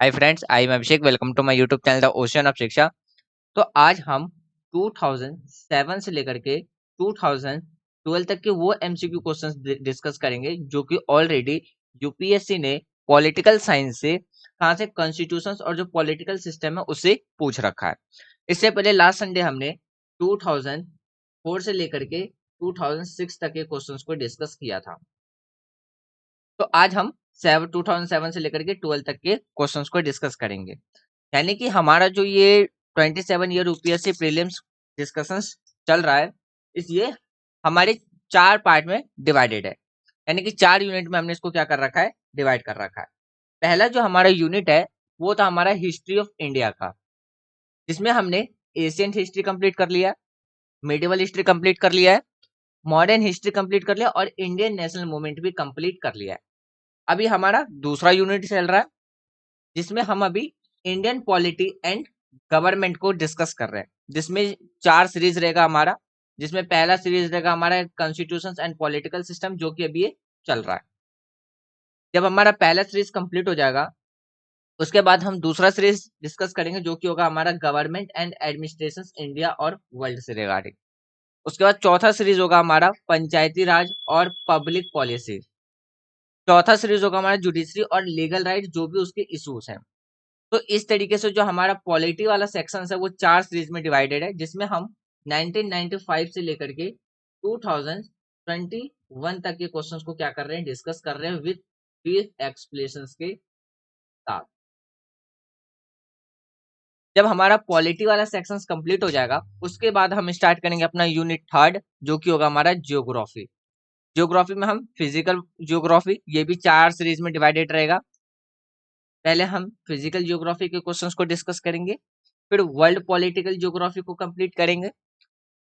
Hi friends, I am Abhishek. Welcome to my YouTube channel the ocean of Shiksha. तो आज हम 2007 से लेकर के 2012 तक के वो एमसीक्यू क्वेश्चंस डिस्कस करेंगे जो कि ऑलरेडी यूपीएससी ने पॉलिटिकल साइंस से कहाँ से कॉन्स्टिट्यूशंस और जो पॉलिटिकल सिस्टम है उससे पूछ रखा है। इससे पहले लास्ट संडे हमने 2004 से लेकर के 2006 तक के क्वेश्चंस को डिस्कस किया था। तो आज हम 2007 से लेकर के 12 तक के क्वेश्चंस को डिस्कस करेंगे। यानी कि हमारा जो ये 27 ईयर यूपीएससी प्रीलिम्स डिस्कशंस चल रहा है, इस ये हमारे 4 पार्ट में डिवाइडेड है। यानी कि 4 यूनिट में हमने इसको क्या कर रखा है, डिवाइड कर रखा है। पहला जो हमारा यूनिट है वो था हमारा हिस्ट्री ऑफ इंडिया का, जिसमें हमने एशियंट हिस्ट्री कंप्लीट कर लिया, मिडिवल हिस्ट्री कंप्लीट कर लिया है, मॉडर्न हिस्ट्री कंप्लीट कर लिया और इंडियन नेशनल मूवमेंट भी कंप्लीट कर लिया है। अभी हमारा दूसरा यूनिट चल रहा है जिसमें हम अभी इंडियन पॉलिटी एंड गवर्नमेंट को डिस्कस कर रहे हैं, जिसमें 4 सीरीज रहेगा हमारा। जिसमें पहला सीरीज रहेगा हमारा कॉन्स्टिट्यूशन एंड पॉलिटिकल सिस्टम, जो कि अभी ये चल रहा है। जब हमारा पहला सीरीज कंप्लीट हो जाएगा उसके बाद हम दूसरा सीरीज डिस्कस करेंगे जो कि होगा हमारा गवर्नमेंट एंड एडमिनिस्ट्रेशन इंडिया और वर्ल्ड से रिगार्डिंग। उसके बाद चौथा सीरीज होगा हमारा पंचायती राज और पब्लिक पॉलिसी। चौथा सीरीज होगा हमारा जुडिशरी और लीगल राइट, जो भी उसके इश्यूज हैं। तो इस तरीके से जो हमारा पॉलिटी वाला सेक्शन है वो 4 सीरीज में डिवाइडेड है, जिसमें हम 1995 से लेकर के 2021 तक के क्वेश्चंस को क्या कर रहे हैं, डिस्कस कर रहे हैं विद ब्रीफ एक्सप्लेनेशंस के साथ। जब हमारा पॉलिटी वाला सेक्शन कंप्लीट हो जाएगा उसके बाद हम स्टार्ट करेंगे अपना यूनिट थर्ड, जो कि होगा हमारा जियोग्राफी। जियोग्राफी में हम फिजिकल जियोग्राफी, ये भी 4 सीरीज में डिवाइडेड रहेगा। पहले हम फिजिकल जियोग्राफी के क्वेश्चंस को डिस्कस करेंगे, फिर वर्ल्ड पॉलिटिकल जियोग्राफी को कंप्लीट करेंगे,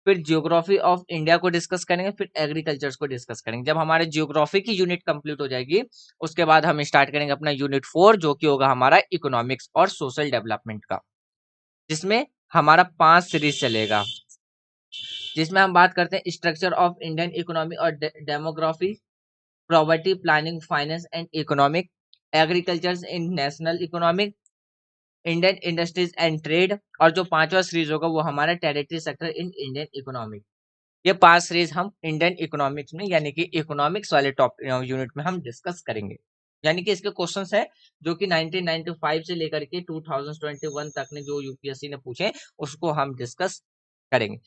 फिर जियोग्राफी ऑफ इंडिया को डिस्कस करेंगे, फिर एग्रीकल्चर को डिस्कस करेंगे। जब हमारे जियोग्राफी की यूनिट कंप्लीट हो जाएगी उसके बाद हम स्टार्ट करेंगे अपना यूनिट 4, जो कि होगा हमारा इकोनॉमिक्स और सोशल डेवलपमेंट का, जिसमें हमारा 5 सीरीज चलेगा। जिसमें हम बात करते हैं स्ट्रक्चर ऑफ इंडियन इकोनॉमी और demography, property planning, finance and economic, agriculture in national economic, Indian industries and trade, और जो 5वां सीरीज होगा वो हमारा territory sector in Indian economic. ये 5 सीरीज हम इंडियन इकोनॉमिक्स में यानी कि इकोनॉमिक्स वाले टॉप यूनिट में हम डिस्कस करेंगे। यानी कि इसके क्वेश्चंस है जो कि 1995 से लेकर के 2021 तक ने जो यूपीएससी ने पूछे उसको हम डिस्कस करेंगे।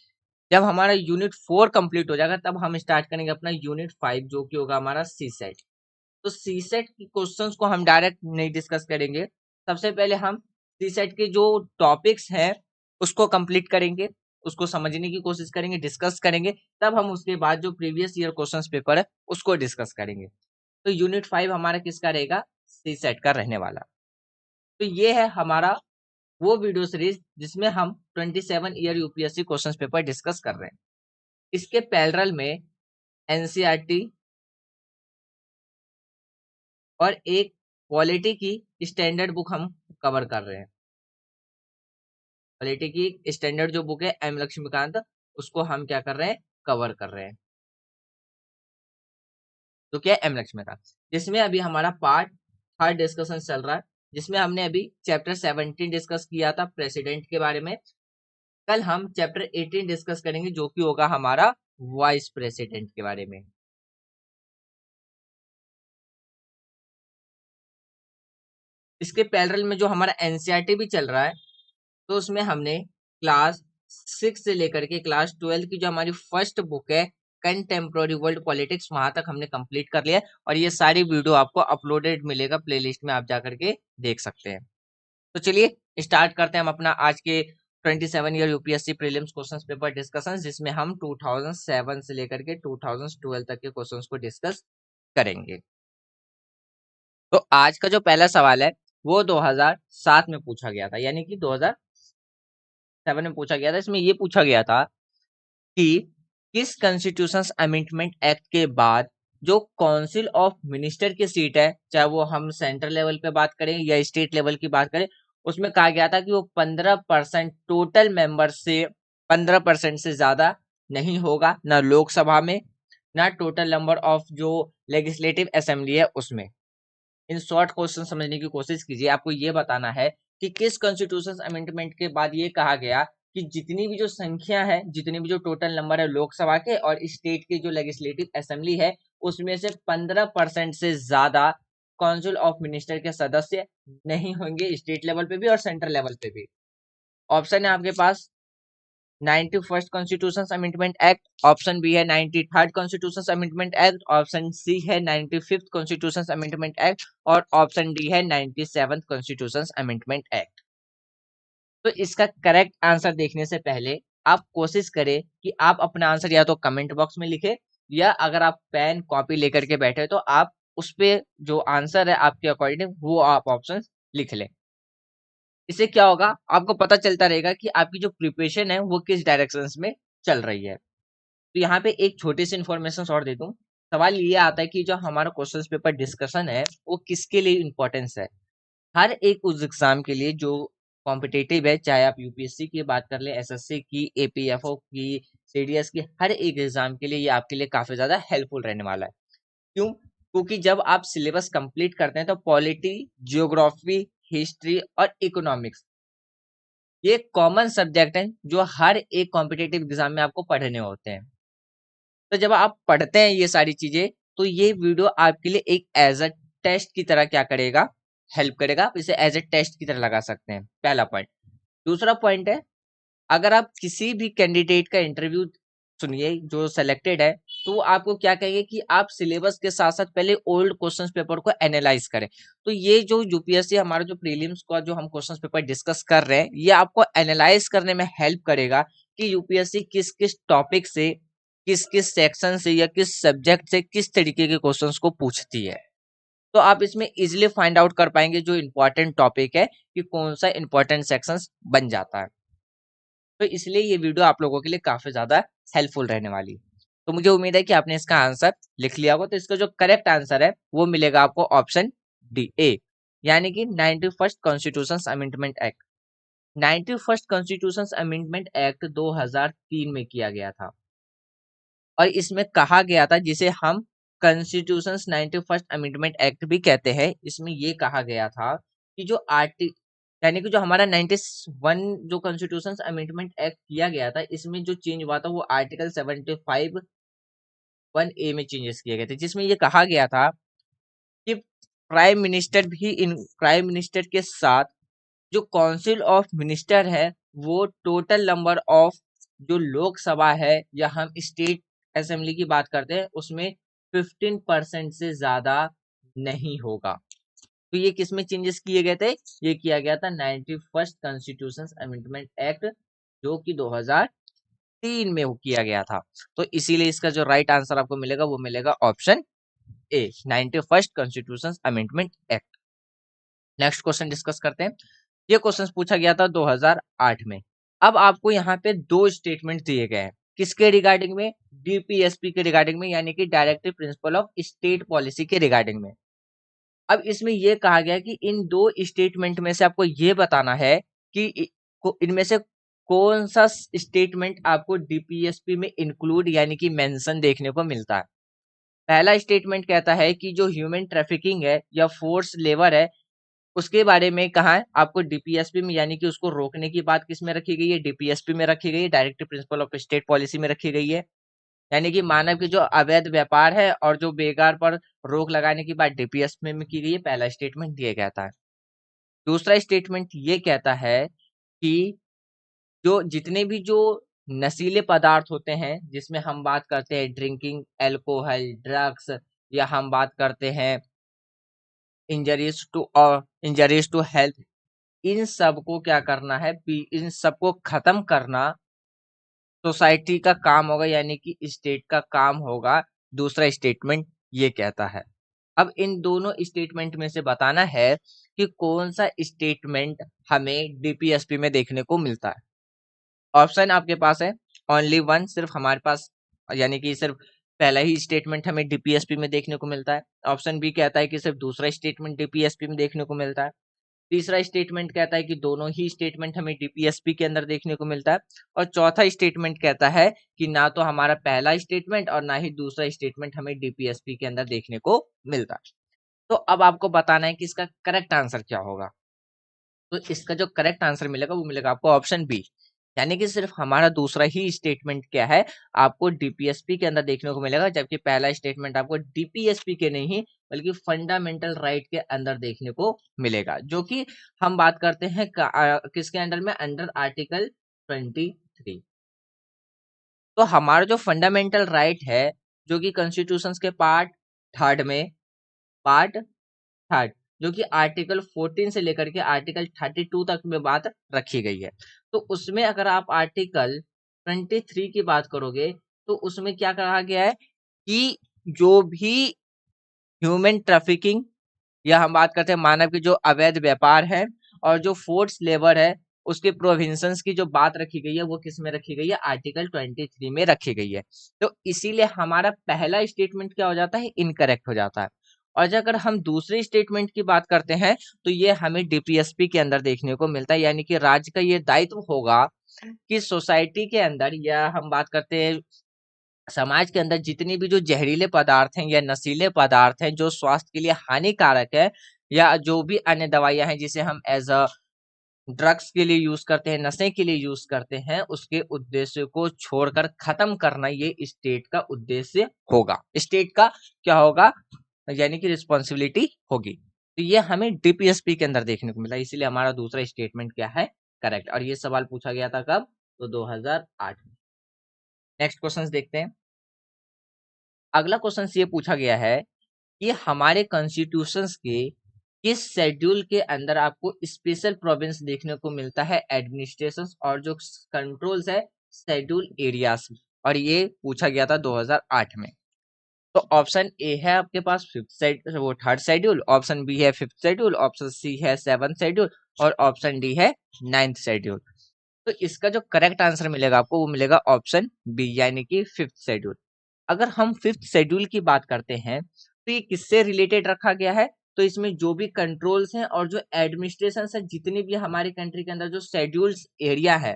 जब हमारा यूनिट 4 कंप्लीट हो जाएगा तब हम स्टार्ट करेंगे अपना यूनिट 5, जो कि होगा हमारा सी सेट। तो सी सेट की क्वेश्चंस को हम डायरेक्ट नहीं डिस्कस करेंगे। सबसे पहले हम सी सेट के जो टॉपिक्स हैं उसको कंप्लीट करेंगे, उसको समझने की कोशिश करेंगे, डिस्कस करेंगे, तब हम उसके बाद जो प्रीवियस ईयर क्वेश्चंस पेपर है उसको डिस्कस करेंगे। तो यूनिट 5 हमारा किसका रहेगा, सी सेट का रहने वाला। तो ये है हमारा वो वीडियो सीरीज जिसमें हम 27 year UPSC questions paper discuss कर रहे हैं। इसके पैरेलल में एनसीईआरटी और एक पॉलिटी की स्टैंडर्ड बुक हम कवर कर रहे हैं। पॉलिटी की स्टैंडर्ड जो बुक है एम लक्ष्मीकांत, उसको हम क्या कर रहे हैं, कवर कर रहे हैं। तो क्या एम लक्ष्मीकांत, जिसमें अभी हमारा पार्ट थर्ड डिस्कशन चल रहा है, जिसमें हमने अभी चैप्टर 17 डिस्कस किया था प्रेसिडेंट के बारे में। कल हम चैप्टर 18 डिस्कस करेंगे जो कि होगा हमारा वाइस प्रेसिडेंट के बारे में। इसके पैरेलल में जो हमारा एनसीईआरटी भी चल रहा है, तो उसमें हमने क्लास 6 से लेकर के क्लास 12 की जो हमारी फर्स्ट बुक है कंटेम्प्रोरी वर्ल्ड पॉलिटिक्स, वहां तक हमने कंप्लीट कर लिया है और ये सारी वीडियो आपको अपलोडेड मिलेगा, प्लेलिस्ट में आप जाकर के देख सकते हैं। तो चलिए स्टार्ट करते हैं हम अपना आज के 27 year UPSC prelims questions paper discussion, जिसमें हम 2007 से लेकर के 2012 तक के क्वेश्चंस को डिस्कस करेंगे। तो आज का जो पहला सवाल है वो 2007 में पूछा गया था, यानी कि 2007 में पूछा गया था। इसमें ये पूछा गया था कि किस कॉन्स्टिट्यूशन अमेंडमेंट एक्ट के बाद जो काउंसिल ऑफ मिनिस्टर की सीट है, चाहे वो हम सेंट्रल लेवल पे बात करें या स्टेट लेवल की बात करें, उसमें कहा गया था कि वो 15% टोटल मेंबर से 15% से ज्यादा नहीं होगा, ना लोकसभा में ना टोटल नंबर ऑफ जो लेजिस्लेटिव असेंबली है उसमें। इन शॉर्ट क्वेश्चन समझने की कोशिश कीजिए। आपको ये बताना है कि किस कॉन्स्टिट्यूशन अमेंडमेंट के बाद ये कहा गया कि जितनी भी जो संख्या है, जितनी भी जो टोटल नंबर है लोकसभा के और स्टेट की जो लेजिस्लेटिव असेंबली है, उसमें से 15% से ज्यादा काउंसिल ऑफ मिनिस्टर के सदस्य नहीं होंगे, स्टेट लेवल पे भी और सेंट्रल लेवल पे भी। ऑप्शन है आपके पास 91st constitution amendment act, option B है 93rd constitution amendment act, option C है 95th कॉन्स्टिट्यूशन अमेंडमेंट एक्ट और ऑप्शन डी है 97th कॉन्स्टिट्यूशन अमेंडमेंट एक्ट। तो इसका करेक्ट आंसर देखने से पहले आप कोशिश करें कि आप अपना आंसर या तो कमेंट बॉक्स में लिखें, या अगर आप पेन कॉपी लेकर के बैठे तो आप उस पे जो आंसर है आपके अकॉर्डिंग वो आप ऑप्शन लिख लें। इससे क्या होगा, आपको पता चलता रहेगा कि आपकी जो प्रिपरेशन है वो किस डायरेक्शन में चल रही है। तो यहाँ पे एक छोटी सी इन्फॉर्मेशन और दे दूं। सवाल ये आता है कि जो हमारा क्वेश्चन पेपर डिस्कशन है वो किसके लिए इम्पोर्टेंस है। हर एक उस एग्जाम के लिए जो कॉम्पिटेटिव है, चाहे आप यूपीएससी की बात कर ले, एसएससी की, एपीएफओ की, सीडीएस की, हर एक एग्जाम के लिए ये आपके लिए काफी ज्यादा हेल्पफुल रहने वाला है। क्यों? क्योंकि जब आप सिलेबस कंप्लीट करते हैं तो पॉलिटी, जियोग्राफी, हिस्ट्री और इकोनॉमिक्स ये कॉमन सब्जेक्ट हैं जो हर एक कॉम्पिटेटिव एग्जाम में आपको पढ़ने होते हैं। तो जब आप पढ़ते हैं ये सारी चीजें, तो ये वीडियो आपके लिए एक एज अ टेस्ट की तरह क्या करेगा, हेल्प करेगा। आप इसे एज अ टेस्ट की तरह लगा सकते हैं, पहला पॉइंट। दूसरा पॉइंट है, अगर आप किसी भी कैंडिडेट का इंटरव्यू सुनिए जो सिलेक्टेड है, तो वो आपको क्या कहेंगे कि आप सिलेबस के साथ साथ पहले ओल्ड क्वेश्चन पेपर को एनालाइज करें। तो ये जो यूपीएससी हमारा जो प्रीलिम्स का जो हम क्वेश्चन पेपर डिस्कस कर रहे हैं, ये आपको एनालाइज करने में हेल्प करेगा कि यूपीएससी किस किस टॉपिक से, किस किस सेक्शन से या किस सब्जेक्ट से किस तरीके के क्वेश्चंस को पूछती है। तो आप इसमें इजिली फाइंड आउट कर पाएंगे जो इम्पोर्टेंट टॉपिक है कि कौन सा इम्पोर्टेंट सेक्शन बन जाता है। तो इसलिए ये वीडियो आप लोगों के लिए काफी ज्यादा हेल्पफुल रहने वाली है। तो मुझे उम्मीद है कि आपने इसका आंसर लिख लिया होगा। तो इसका जो करेक्ट आंसर है वो मिलेगा आपको ऑप्शन डी, ए, यानी कि 91st constitution amendment act. 91st constitution amendment act 2003 में किया गया था और इसमें कहा गया था, जिसे हम कॉन्स्टिट्यूशन 91st अमेंडमेंट एक्ट भी कहते हैं। इसमें ये कहा गया था कि जो यानी कि जो हमारा 91 जो कॉन्स्टिट्यूशन अमेंडमेंट एक्ट किया गया था, इसमें जो चेंज हुआ था वो आर्टिकल 75 1A में चेंजेस किए गए थे, जिसमें ये कहा गया था कि प्राइम मिनिस्टर के साथ जो काउंसिल ऑफ मिनिस्टर है वो टोटल नंबर ऑफ जो लोकसभा है या हम स्टेट असेंबली की बात करते हैं उसमें 15% से ज्यादा नहीं होगा। तो ये किसमें चेंजेस किए गए थे, ये किया गया था 91st कॉन्स्टिट्यूशन अमेंडमेंट एक्ट जो कि 2003 में किया गया था। तो इसीलिए इसका जो राइट आंसर आपको मिलेगा वो मिलेगा option A, 91st constitution amendment act. Next question discuss करते हैं। ये क्वेश्चन पूछा गया था 2008 में। अब आपको यहाँ पे दो स्टेटमेंट दिए गए हैं, किसके रिगार्डिंग में, डीपीएसपी के रिगार्डिंग में, यानी कि directive principle of state policy के रिगार्डिंग में। अब इसमें यह कहा गया कि इन दो स्टेटमेंट में से आपको ये बताना है कि इनमें से कौन सा स्टेटमेंट आपको डीपीएसपी में इंक्लूड यानी कि मेंशन देखने को मिलता है। पहला स्टेटमेंट कहता है कि जो ह्यूमन ट्रैफिकिंग है या फोर्स लेबर है उसके बारे में कहा है आपको डीपीएसपी में, यानी कि उसको रोकने की बात किस में रखी गई है, डीपीएसपी में रखी गई है, directive principle of state policy में रखी गई है। यानी कि मानव की जो अवैध व्यापार है और जो बेकार पर रोक लगाने की बात डीपीएसपी में की गई है, पहला स्टेटमेंट दिया कहता है। दूसरा स्टेटमेंट ये कहता है कि जो जितने भी जो नशीले पदार्थ होते हैं, जिसमें हम बात करते हैं ड्रिंकिंग एल्कोहल, ड्रग्स, या हम बात करते हैं इंजरीज टू हेल्थ, इन सबको क्या करना है, इन सबको खत्म करना सोसाइटी का काम होगा, यानी कि स्टेट का काम होगा। दूसरा स्टेटमेंट ये कहता है। अब इन दोनों स्टेटमेंट में से बताना है कि कौन सा स्टेटमेंट हमें डीपीएसपी में देखने को मिलता है। ऑप्शन आपके पास है ओनली वन, सिर्फ हमारे पास, यानी कि सिर्फ पहला ही स्टेटमेंट हमें डीपीएसपी में देखने को मिलता है। ऑप्शन बी कहता है कि सिर्फ दूसरा स्टेटमेंट डीपीएसपी में देखने को मिलता है। तीसरा स्टेटमेंट कहता है कि दोनों ही स्टेटमेंट हमें डीपीएसपी के अंदर देखने को मिलता है। और चौथा स्टेटमेंट कहता है कि ना तो हमारा पहला स्टेटमेंट और ना ही दूसरा स्टेटमेंट हमें डीपीएसपी के अंदर देखने को मिलता है। तो अब आपको बताना है कि इसका करेक्ट आंसर क्या होगा। तो इसका जो करेक्ट आंसर मिलेगा वो मिलेगा आपको ऑप्शन बी, यानी कि सिर्फ हमारा दूसरा ही स्टेटमेंट क्या है आपको डीपीएसपी के अंदर देखने को मिलेगा, जबकि पहला स्टेटमेंट आपको डीपीएसपी के नहीं बल्कि फंडामेंटल राइट के अंदर देखने को मिलेगा, जो कि हम बात करते हैं किसके अंडर में, अंडर आर्टिकल 23। तो हमारा जो फंडामेंटल राइट है जो कि कॉन्स्टिट्यूशन के पार्ट थर्ड जो कि आर्टिकल 14 से लेकर के आर्टिकल 32 तक में बात रखी गई है। तो उसमें अगर आप आर्टिकल 23 की बात करोगे तो उसमें क्या कहा गया है कि जो भी ह्यूमन ट्रैफिकिंग या हम बात करते हैं मानव की जो अवैध व्यापार है और जो फोर्स लेबर है उसके प्रोविंशंस की जो बात रखी गई है वो किस में रखी गई है, आर्टिकल 23 में रखी गई है। तो इसीलिए हमारा पहला स्टेटमेंट क्या हो जाता है, इनकरेक्ट हो जाता है। और अगर हम दूसरे स्टेटमेंट की बात करते हैं तो ये हमें डीपीएसपी के अंदर देखने को मिलता है, यानी कि राज्य का ये दायित्व होगा कि सोसाइटी के अंदर या हम बात करते हैं समाज के अंदर जितनी भी जो जहरीले पदार्थ हैं या नशीले पदार्थ हैं जो स्वास्थ्य के लिए हानिकारक है, या जो भी अन्य दवाइयां हैं जिसे हम एज अ ड्रग्स के लिए यूज करते हैं, नशे के लिए यूज करते हैं, उसके उद्देश्य को छोड़कर खत्म करना ये स्टेट का उद्देश्य होगा, स्टेट का क्या होगा, यानी कि रिस्पॉन्सिबिलिटी होगी। तो ये हमें डीपीएसपी के अंदर देखने को मिला, इसीलिए हमारा दूसरा स्टेटमेंट क्या है, करेक्ट। और ये सवाल पूछा गया था कब, तो 2008 में। नेक्स्ट क्वेश्चन देखते हैं। अगला क्वेश्चन ये पूछा गया है कि हमारे कॉन्स्टिट्यूशंस के किस शेड्यूल के अंदर आपको स्पेशल प्रोविंस देखने को मिलता है एडमिनिस्ट्रेशन और जो कंट्रोल्स है शेड्यूल एरियाज, और ये पूछा गया था 2008 में। तो ऑप्शन ए है आपके पास थर्ड शेड्यूल, ऑप्शन बी है फिफ्थ शेड्यूल, ऑप्शन सी है सेवंथ शेड्यूल और ऑप्शन डी है नाइन्थ शेड्यूल। तो इसका जो करेक्ट आंसर मिलेगा आपको वो मिलेगा ऑप्शन बी, यानी कि फिफ्थ शेड्यूल। अगर हम फिफ्थ शेड्यूल की बात करते हैं तो ये किससे रिलेटेड रखा गया है, तो इसमें जो भी कंट्रोल्स हैं और जो एडमिनिस्ट्रेशन है जितनी भी हमारी कंट्री के अंदर जो शेड्यूल्स एरिया है,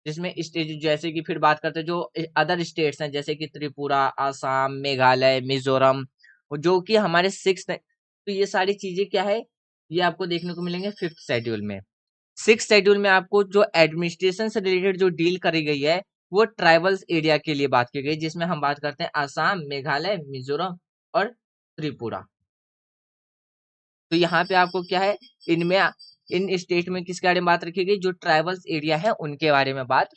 जिसमें स्टेट जैसे कि फिर बात करते हैं जो अदर स्टेट्स हैं जैसे कि त्रिपुरा, आसाम, मेघालय, मिजोरम, जो कि हमारे सिक्स, तो ये सारी चीजें क्या है, ये आपको देखने को मिलेंगे फिफ्थ शेड्यूल में। सिक्स शेड्यूल में आपको जो एडमिनिस्ट्रेशन से रिलेटेड जो डील करी गई है वो ट्राइबल्स एरिया के लिए बात की गई, जिसमें हम बात करते हैं आसाम, मेघालय, मिजोरम और त्रिपुरा। तो यहाँ पे आपको क्या है, इनमें इन स्टेट में किसके बारे में बात रखी गई, जो ट्राइबल्स एरिया है उनके बारे में बात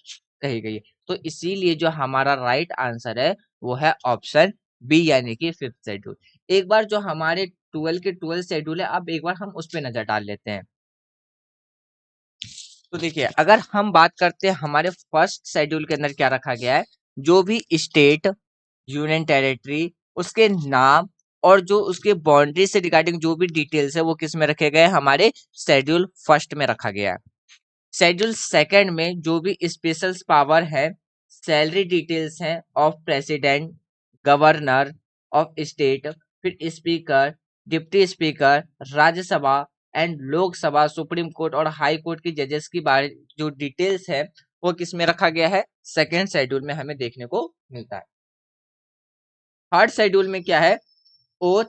कही गई है। तो इसीलिए जो हमारा राइट आंसर है वो है ऑप्शन बी, यानी कि फिफ्थ शेड्यूल। एक बार जो हमारे 12 शेड्यूल है, अब एक बार हम उस पर नजर डाल लेते हैं। तो देखिए अगर हम बात करते हैं हमारे फर्स्ट शेड्यूल के अंदर क्या रखा गया है, जो भी स्टेट, यूनियन टेरिटरी, उसके नाम और जो उसके बाउंड्री से रिगार्डिंग जो भी डिटेल्स है वो किस में रखे गए, हमारे शेड्यूल फर्स्ट में रखा गया है। शेड्यूल सेकंड में जो भी स्पेशल पावर है, सैलरी डिटेल्स हैं of president, governor of state, फिर speaker, deputy speaker, Rajya Sabha and Lok Sabha, supreme court और हाई कोर्ट की जजेस की बारे जो डिटेल्स है वो किस में रखा गया है, सेकेंड शेड्यूल में हमें देखने को मिलता है। थर्ड शेड्यूल में क्या है, ओथ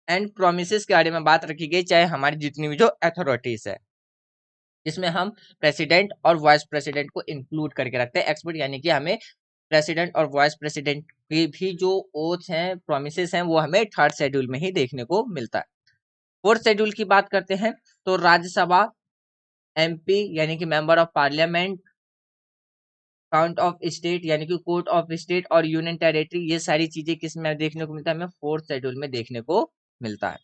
एंड प्रोमिसेस के बारे में बात रखी गई, चाहे हमारी जितनी भी जो अथॉरिटीज है, जिसमें हम प्रेसिडेंट और वाइस प्रेसिडेंट को इंक्लूड करके रखते हैं एक्सपर्ट, यानी कि हमें प्रेसिडेंट और वाइस प्रेसिडेंट की भी जो ओथ हैं, प्रोमिसेस हैं, वो हमें थर्ड शेड्यूल में ही देखने को मिलता है। फोर्थ शेड्यूल की बात करते हैं तो राज्यसभा, एमपी यानी कि member of parliament, count of state यानी कि कोर्ट ऑफ स्टेट और यूनियन टेरिटरी, ये सारी चीजें किस में देखने को मिलता है, हमें फोर्थ शेड्यूल में देखने को मिलता है।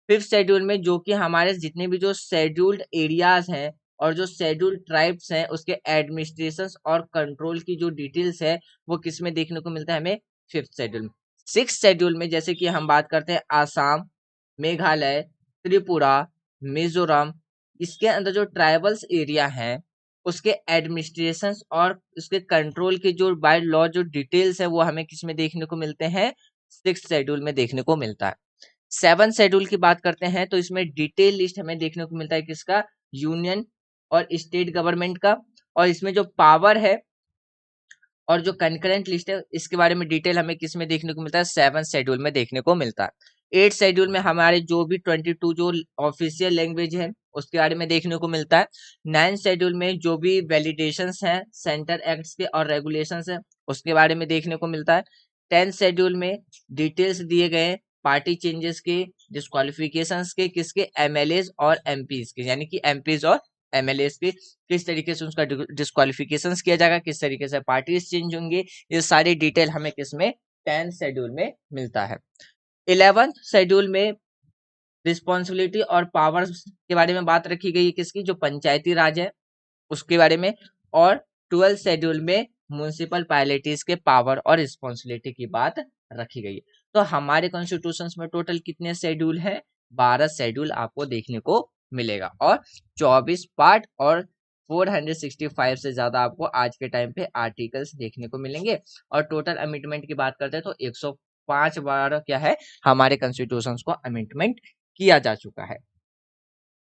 फिफ्थ शेड्यूल में जो कि हमारे जितने भी जो शेड्यूल्ड एरियाज हैं और जो शेड्यूल्ड ट्राइब्स हैं उसके एडमिनिस्ट्रेशन और कंट्रोल की जो डिटेल्स है वो किस में देखने को मिलता है, हमें फिफ्थ शेड्यूल में। सिक्स शेड्यूल में जैसे कि हम बात करते हैं आसाम, मेघालय, त्रिपुरा, मिजोरम, इसके अंदर जो ट्राइबल्स एरिया हैं उसके एडमिनिस्ट्रेशन और उसके कंट्रोल के जो बाय लॉ जो डिटेल्स है वो हमें किस में देखने को मिलते हैं, सिक्स शेड्यूल में देखने को मिलता है। सेवन शेड्यूल की बात करते हैं तो इसमें डिटेल लिस्ट हमें देखने को मिलता है किसका, यूनियन और स्टेट गवर्नमेंट का, और इसमें जो पावर है और जो कंकरेंट लिस्ट है इसके बारे में डिटेल हमें किस में देखने को मिलता है, सेवन शेड्यूल में देखने को मिलता है। 8 शेड्यूल में हमारे जो भी 22 जो ऑफिशियल लैंग्वेज है उसके बारे में देखने को मिलता है। 9 शेड्यूल में जो भी वैलिडेशंस हैं सेंटर एक्ट्स के और रेगुलेशंस हैं उसके बारे में देखने को मिलता है। 10 शेड्यूल में डिटेल्स दिए गए हैं पार्टी चेंजेस के, डिस्क्वालिफिकेशंस के, किसके, एमएलएज और एमपीज के, यानी कि एमपीज और एमएलएज के किस तरीके से उसका डिस्क्वालिफिकेशंस किया जाएगा, किस तरीके से पार्टीज चेंज होंगे, ये सारी डिटेल हमें किसमें 10 शेड्यूल में मिलता है। 11th शेड्यूल में रिस्पॉन्सिबिलिटी और पावर्स के बारे में बात रखी गई है, किसकी, जो पंचायती राज है उसके बारे में। और 12th शेड्यूल में म्युनिसिपल पायलिटीज के पावर और रिस्पॉन्सिबिलिटी की बात रखी गई है। तो हमारे कॉन्स्टिट्यूशन में टोटल कितने शेड्यूल हैं? 12 शेड्यूल आपको देखने को मिलेगा और 24 पार्ट और 465 से ज्यादा आपको आज के टाइम पे आर्टिकल्स देखने को मिलेंगे। और टोटल अमेंडमेंट की बात करते हैं तो 105 बार क्या है हमारे कॉन्स्टिट्यूशन को अमेंडमेंट किया जा चुका है।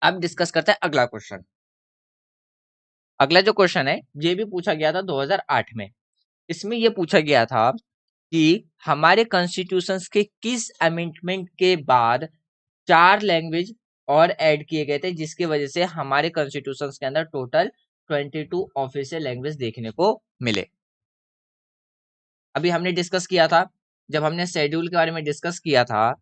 अब डिस्कस करते हैं अगला क्वेश्चन। अगला जो क्वेश्चन है ये भी पूछा गया था 2008 में। इसमें ये पूछा गया था कि हमारे कॉन्स्टिट्यूशन के किस अमेंडमेंट के बाद 4 लैंग्वेज और ऐड किए गए थे जिसकी वजह से हमारे कॉन्स्टिट्यूशन के अंदर टोटल 22 ऑफिशियल लैंग्वेज देखने को मिले। अभी हमने डिस्कस किया था, जब हमने शेड्यूल के बारे में डिस्कस किया था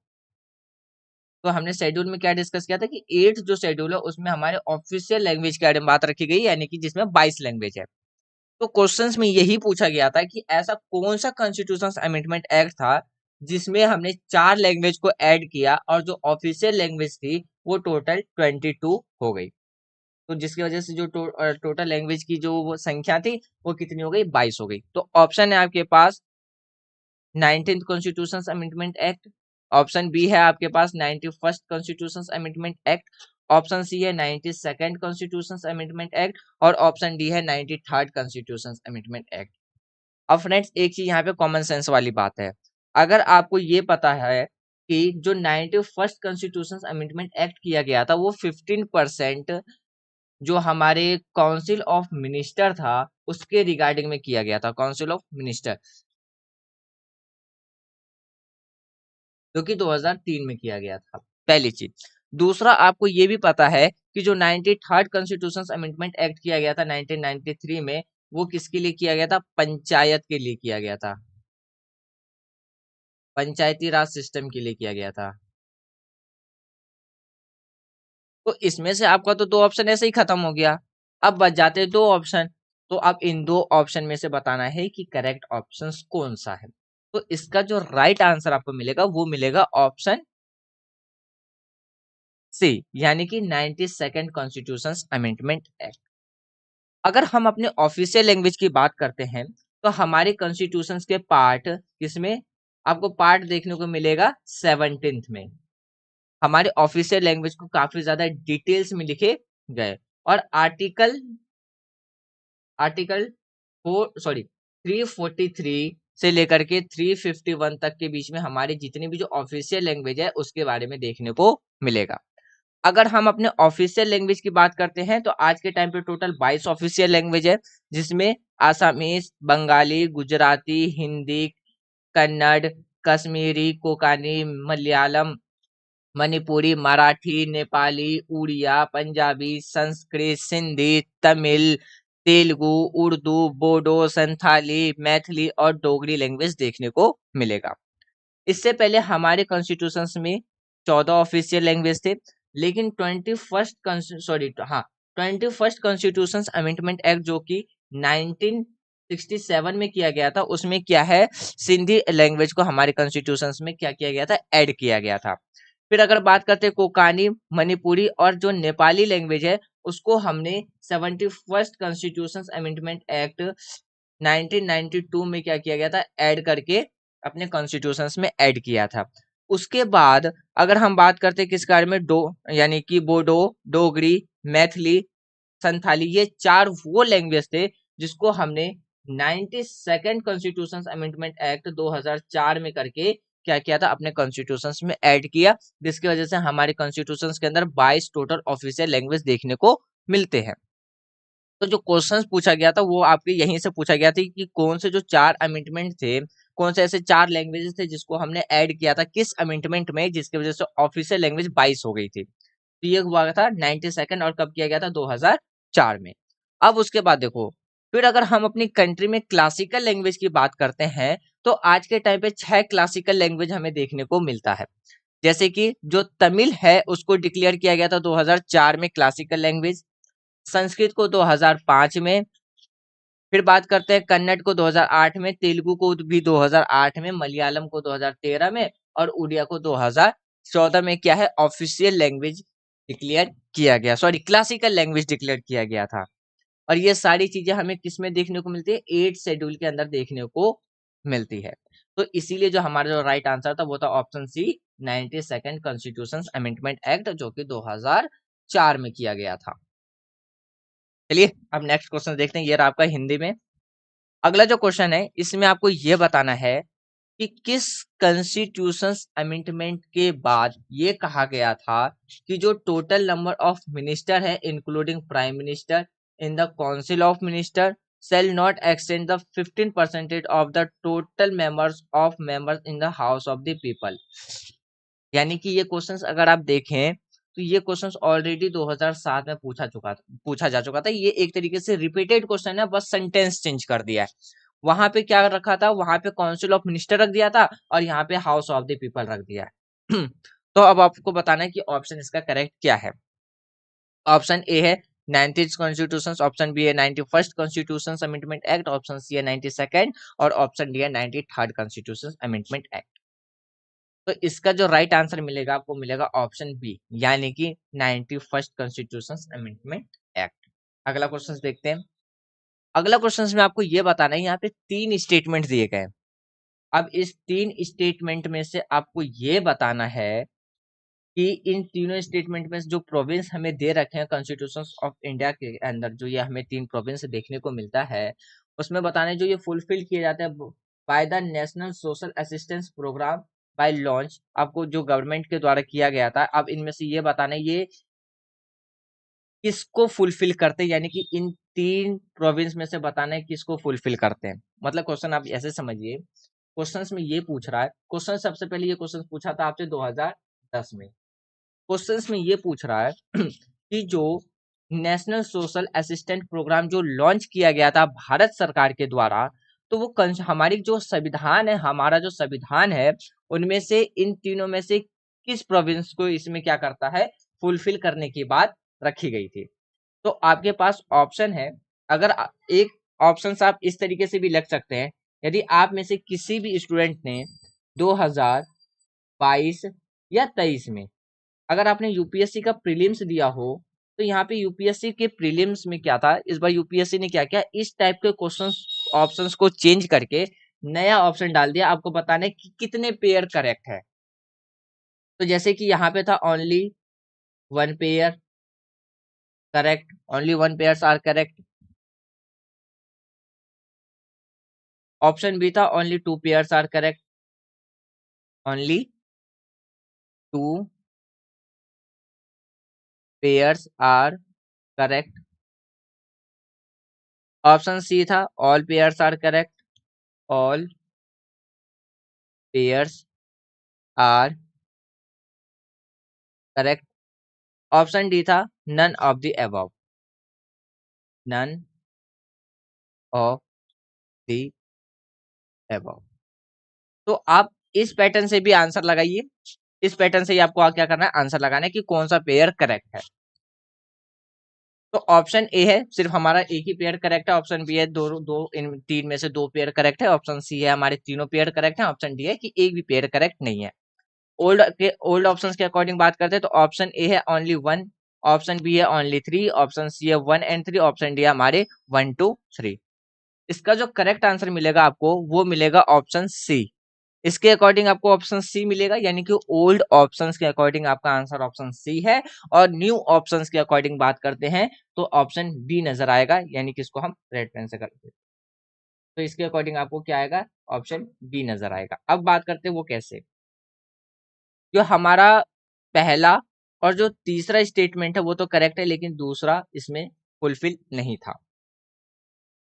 तो हमने शेड्यूल में क्या डिस्कस किया था कि 8 जो शेड्यूल है उसमें हमारे ऑफिशियल लैंग्वेज के बारे में बात रखी गई, यानी कि जिसमें 22 लैंग्वेज है। तो क्वेश्चंस में यही पूछा गया था कि ऐसा कौन सा कॉन्स्टिट्यूशन अमेंडमेंट एक्ट था जिसमें हमने 4 लैंग्वेज को ऐड किया और जो ऑफिशियल लैंग्वेज थी वो टोटल 22 हो गई। तो जिसकी वजह से जो टोटल लैंग्वेज की जो वो संख्या थी वो कितनी हो गई, 22 हो गई। तो ऑप्शन है आपके पास 19th constitution amendment act, option B है आपके पास 91st constitution amendment act, option C है 92nd कॉन्स्टिट्यूशन अमेंडमेंट एक्ट और ऑप्शन डी है 93rd कॉन्स्टिट्यूशन अमेंडमेंट एक्ट। अब फ्रेंड्स एक चीज यहाँ पे कॉमन सेंस वाली बात है, अगर आपको ये पता है कि जो 91st कॉन्स्टिट्यूशन अमेंडमेंट एक्ट किया गया था वो 15% जो हमारे काउंसिल ऑफ मिनिस्टर था उसके रिगार्डिंग में किया गया था, काउंसिल ऑफ मिनिस्टर, जो कि 2003 में किया गया था, पहली चीज। दूसरा आपको ये भी पता है कि जो 93rd कॉन्स्टिट्यूशन अमेंडमेंट एक्ट किया गया था 1993 में वो किसके लिए किया गया था, पंचायत के लिए किया गया था, पंचायती राज सिस्टम के लिए किया गया था। तो इसमें से आपका तो 2 ऑप्शन ऐसे ही खत्म हो गया, अब बच जाते 2 ऑप्शन। तो अब इन 2 ऑप्शन में से बताना है कि करेक्ट ऑप्शन कौन सा है। तो इसका जो राइट आंसर आपको मिलेगा वो मिलेगा ऑप्शन सी, यानी कि 92nd कॉन्स्टिट्यूशन अमेंडमेंट एक्ट। अगर हम अपने ऑफिशियल लैंग्वेज की बात करते हैं तो हमारे कॉन्स्टिट्यूशन के पार्ट किसमें आपको पार्ट देखने को मिलेगा 17th में। हमारे ऑफिशियल लैंग्वेज को काफी ज्यादा डिटेल्स में लिखे गए और आर्टिकल 343 से लेकर के 351 तक के बीच में हमारी जितनी भी जो ऑफिशियल लैंग्वेज है उसके बारे में देखने को मिलेगा। अगर हम अपने ऑफिशियल लैंग्वेज की बात करते हैं तो आज के टाइम पे टोटल 22 ऑफिशियल लैंग्वेज है, जिसमें आसामीज, बंगाली, गुजराती, हिंदी, कन्नड़, कश्मीरी, कोंकणी, मलयालम, मणिपुरी, मराठी, नेपाली, उड़िया, पंजाबी, संस्कृत, सिंधी, तमिल, तेलुगु, उर्दू, बोडो, संथाली, मैथिली और डोगरी लैंग्वेज देखने को मिलेगा। इससे पहले हमारे कॉन्स्टिट्यूशन में 14 ऑफिशियल लैंग्वेज थे, लेकिन 21st कॉन्स्टिट्यूशन अमेंडमेंट एक्ट जो कि 1967 में किया गया था उसमें क्या है, सिंधी लैंग्वेज को हमारे कॉन्स्टिट्यूशन में क्या किया गया था, ऐड किया गया था। फिर अगर बात करते हैं कोंकणी, मणिपुरी और जो नेपाली लैंग्वेज है उसको हमने 71st कॉन्स्टिट्यूशन अमेंडमेंट एक्ट 1992 में क्या किया गया था, ऐड करके अपने कॉन्स्टिट्यूशन में ऐड किया था। उसके बाद अगर हम बात करते हैं किस बारे में, यानी कि बोडो, डोगरी, मैथिली, संथाली, ये 4 वो लैंग्वेज थे जिसको हमने 92nd कॉन्स्टिट्यूशन अमेंडमेंट एक्ट 2004 में करके क्या किया था, अपने कॉन्स्टिट्यूशन में ऐड किया, जिसकी वजह से हमारे कॉन्स्टिट्यूशन के अंदर 22 टोटल ऑफिशियल लैंग्वेज देखने को मिलते हैं। तो जो क्वेश्चंस पूछा गया था वो आपके यहीं से पूछा गया था कि कौन से जो 4 अमेंडमेंट थे कौन से ऐसे 4 लैंग्वेजेस थे जिसको हमने ऐड किया था किस अमेंडमेंट में, जिसकी वजह से ऑफिशियल लैंग्वेज 22 हो गई थी। तो ये हुआ था 92 और कब किया गया था 2004 में। अब उसके बाद देखो, फिर अगर हम अपनी कंट्री में क्लासिकल लैंग्वेज की बात करते हैं तो आज के टाइम पे 6 क्लासिकल लैंग्वेज हमें देखने को मिलता है। जैसे कि जो तमिल है उसको डिक्लेयर किया गया था 2004 में क्लासिकल लैंग्वेज, संस्कृत को 2005 में, फिर बात करते हैं कन्नड़ को 2008 में, तेलुगु को भी 2008 में, मलयालम को 2013 में और उड़िया को 2014 में क्या है ऑफिशियल लैंग्वेज डिक्लेयर किया गया, सॉरी क्लासिकल लैंग्वेज डिक्लेयर किया गया था। और ये सारी चीजें हमें किसमें देखने को मिलती है, 8 शेड्यूल के अंदर देखने को मिलती है। तो इसीलिए जो हमारा जो राइट आंसर था वो था option C, 92nd constitution amendment act, जो कि 2004 में किया गया था। चलिए अब नेक्स्ट क्वेश्चन देखते हैं, ये रहा आपका हिंदी में। अगला जो क्वेश्चन है इसमें आपको ये बताना है कि किस कॉन्स्टिट्यूशन अमेंडमेंट के बाद ये कहा गया था कि जो टोटल नंबर ऑफ मिनिस्टर है including prime minister in the council of minister shall not extend the 15% of the total members in the house of the people। यानी कि ये क्वेश्चंस अगर आप देखें तो ये क्वेश्चंस ऑलरेडी 2007 में पूछा जा चुका था। ये एक तरीके से रिपीटेड क्वेश्चन है, बस सेंटेंस चेंज कर दिया है। वहां पे क्या रखा था, वहां पे काउंसिल ऑफ मिनिस्टर रख दिया था और यहाँ पे हाउस ऑफ द पीपल रख दिया है। तो अब आपको बताना है कि ऑप्शन इसका करेक्ट क्या है। ऑप्शन ए है 90th कॉन्स्टिट्यूशन, ऑप्शन बी है 91st constitution amendment act, option C है 92nd और ऑप्शन डी है 93rd कॉन्स्टिट्यूशन अमेंडमेंट एक्ट। तो इसका जो राइट आंसर मिलेगा आपको मिलेगा ऑप्शन बी, यानी कि 91st कॉन्स्टिट्यूशन अमेंडमेंट एक्ट। अगला क्वेश्चन देखते हैं। अगला क्वेश्चन में आपको ये बताना है, यहाँ पे 3 स्टेटमेंट दिए गए। अब इस 3 स्टेटमेंट में से आपको ये बताना है कि इन तीनों स्टेटमेंट में जो प्रोविंस हमें दे रखे हैं कॉन्स्टिट्यूशन ऑफ इंडिया के अंदर, जो ये हमें 3 प्रोविंस देखने को मिलता है, उसमें बताना है जो ये फुलफिल किए जाते हैं by the national social assistance programme by launch, आपको जो गवर्नमेंट के द्वारा किया गया था। अब इनमें से ये बताना है ये किसको फुलफिल करते हैं, यानी कि इन 3 प्रोविंस में से बताना है किसको फुलफिल करते हैं। मतलब क्वेश्चन आप ऐसे समझिए, क्वेश्चंस में ये पूछ रहा है, क्वेश्चन सबसे पहले ये क्वेश्चन पूछा था आपसे 2010 में। क्वेश्चंस में ये पूछ रहा है कि जो नेशनल सोशल असिस्टेंट प्रोग्राम जो लॉन्च किया गया था भारत सरकार के द्वारा, तो वो हमारी जो संविधान है, हमारा जो संविधान है, उनमें से इन तीनों में से किस प्रोविंस को इसमें क्या करता है, फुलफिल करने की बात रखी गई थी। तो आपके पास ऑप्शन है, अगर एक ऑप्शन आप इस तरीके से भी लिख सकते हैं, यदि आप में से किसी भी स्टूडेंट ने 2022 या 23 में अगर आपने यूपीएससी का प्रीलिम्स दिया हो, तो यहाँ पे यूपीएससी के प्रीलिम्स में क्या था, इस बार यूपीएससी ने क्या किया, इस टाइप के क्वेश्चंस ऑप्शंस को चेंज करके नया ऑप्शन डाल दिया, आपको बताने कि कितने पेयर करेक्ट है। तो जैसे कि यहाँ पे था only 1 pair correct, only 1 pairs are correct. Option B था only 2 pairs are correct, only 2 pairs are correct. Option C था all pairs are correct, all pairs are correct. Option D था none of the above, none of the above. तो आप इस pattern से भी answer लगाइए, इस पैटर्न से ही आपको क्या करना है, आंसर लगाना है कि कौन सा पेयर करेक्ट है। तो ऑप्शन ए है सिर्फ हमारा एक ही पेयर करेक्ट है, ऑप्शन बी है दो इन 3 में से 2 पेयर करेक्ट है, ऑप्शन सी है हमारे तीनों पेयर करेक्ट है, ऑप्शन डी है कि एक भी पेयर करेक्ट नहीं है। ओल्ड ऑप्शंस के अकॉर्डिंग बात करते हैं तो ऑप्शन ए है ओनली 1, ऑप्शन बी है ओनली 3, ऑप्शन सी है 1 and 3, ऑप्शन डी है हमारे 1 2 3। इसका जो करेक्ट आंसर मिलेगा आपको वो मिलेगा ऑप्शन सी। इसके अकॉर्डिंग आपको ऑप्शन सी मिलेगा, यानी कि ओल्ड ऑप्शंस के अकॉर्डिंग आपका आंसर ऑप्शन सी है। और न्यू ऑप्शंस के अकॉर्डिंग बात करते हैं तो ऑप्शन बी नजर आएगा, यानी कि इसको हम रेड पेन से करते हैं तो इसके अकॉर्डिंग आपको क्या आएगा, ऑप्शन बी नजर आएगा। अब बात करते हैं वो कैसे, जो हमारा पहला और जो तीसरा स्टेटमेंट है वो तो करेक्ट है, लेकिन दूसरा इसमें फुलफिल नहीं था।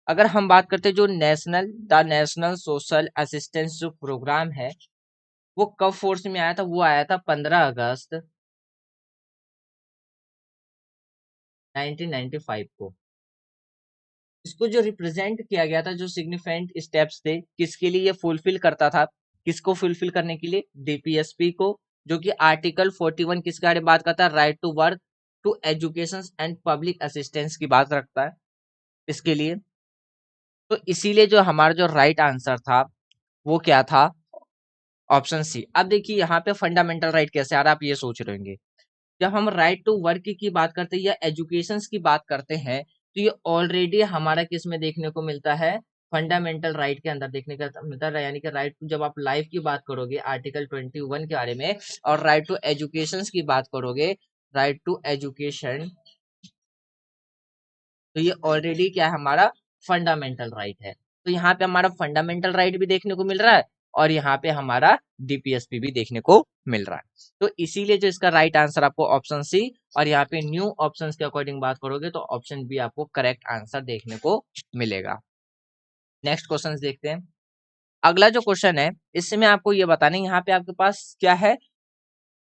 अगर हम बात करते हैं जो द नेशनल सोशल असिस्टेंस जो प्रोग्राम है वो कब फोर्स में आया था, वो आया था 15 अगस्त 1995 को। इसको जो रिप्रेजेंट किया गया था, जो सिग्निफिकेंट स्टेप्स थे, किसके लिए ये फुलफिल करता था, किसको फुलफिल करने के लिए, डीपीएसपी को, जो कि आर्टिकल 41 किसके बारे में बात करता है, right to work to education and public assistance की बात रखता है इसके लिए। तो इसीलिए जो हमारा जो राइट आंसर था वो क्या था, ऑप्शन सी। अब देखिए यहाँ पे फंडामेंटल राइट कैसे आ रहा है, आप ये सोच रहे होंगे। जब हम राइट टू वर्क की बात करते हैं या एजुकेशन की बात करते हैं, तो ये ऑलरेडी हमारा किस में देखने को मिलता है, फंडामेंटल राइट के अंदर देखने का मिलता है। यानी कि राइट टू, जब आप लाइफ की बात करोगे आर्टिकल 21 के बारे में, और राइट टू एजुकेशन की बात करोगे, राइट टू एजुकेशन, तो ये ऑलरेडी क्या है, हमारा फंडामेंटल राइट है। तो यहाँ पे हमारा फंडामेंटल राइट भी देखने को मिल रहा है और यहाँ पे हमारा डीपीएसपी भी देखने को मिल रहा है। तो इसीलिए जो इसका राइट आंसर आपको ऑप्शन सी, और यहाँ पे न्यू ऑप्शंस के अकॉर्डिंग बात करोगे तो ऑप्शन बी आपको करेक्ट आंसर देखने को मिलेगा। नेक्स्ट क्वेश्चन देखते हैं। अगला जो क्वेश्चन है इसमें आपको ये बताना है, यहाँ पे आपके पास क्या है,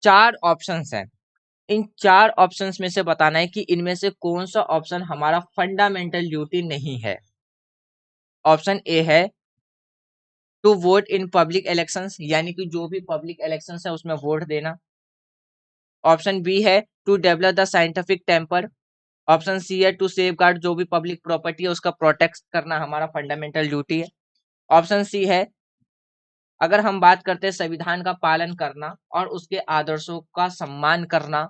4 ऑप्शंस है। इन 4 ऑप्शंस में से बताना है कि इनमें से कौन सा ऑप्शन हमारा फंडामेंटल ड्यूटी नहीं है। ऑप्शन ए है to vote in public elections, यानी कि जो भी पब्लिक इलेक्शंस है उसमें वोट देना। ऑप्शन बी है to develop the scientific temper. Option C है टू सेफगार्ड, जो भी पब्लिक प्रॉपर्टी है उसका प्रोटेक्ट करना हमारा फंडामेंटल ड्यूटी है। ऑप्शन सी है, अगर हम बात करते हैं, संविधान का पालन करना और उसके आदर्शों का सम्मान करना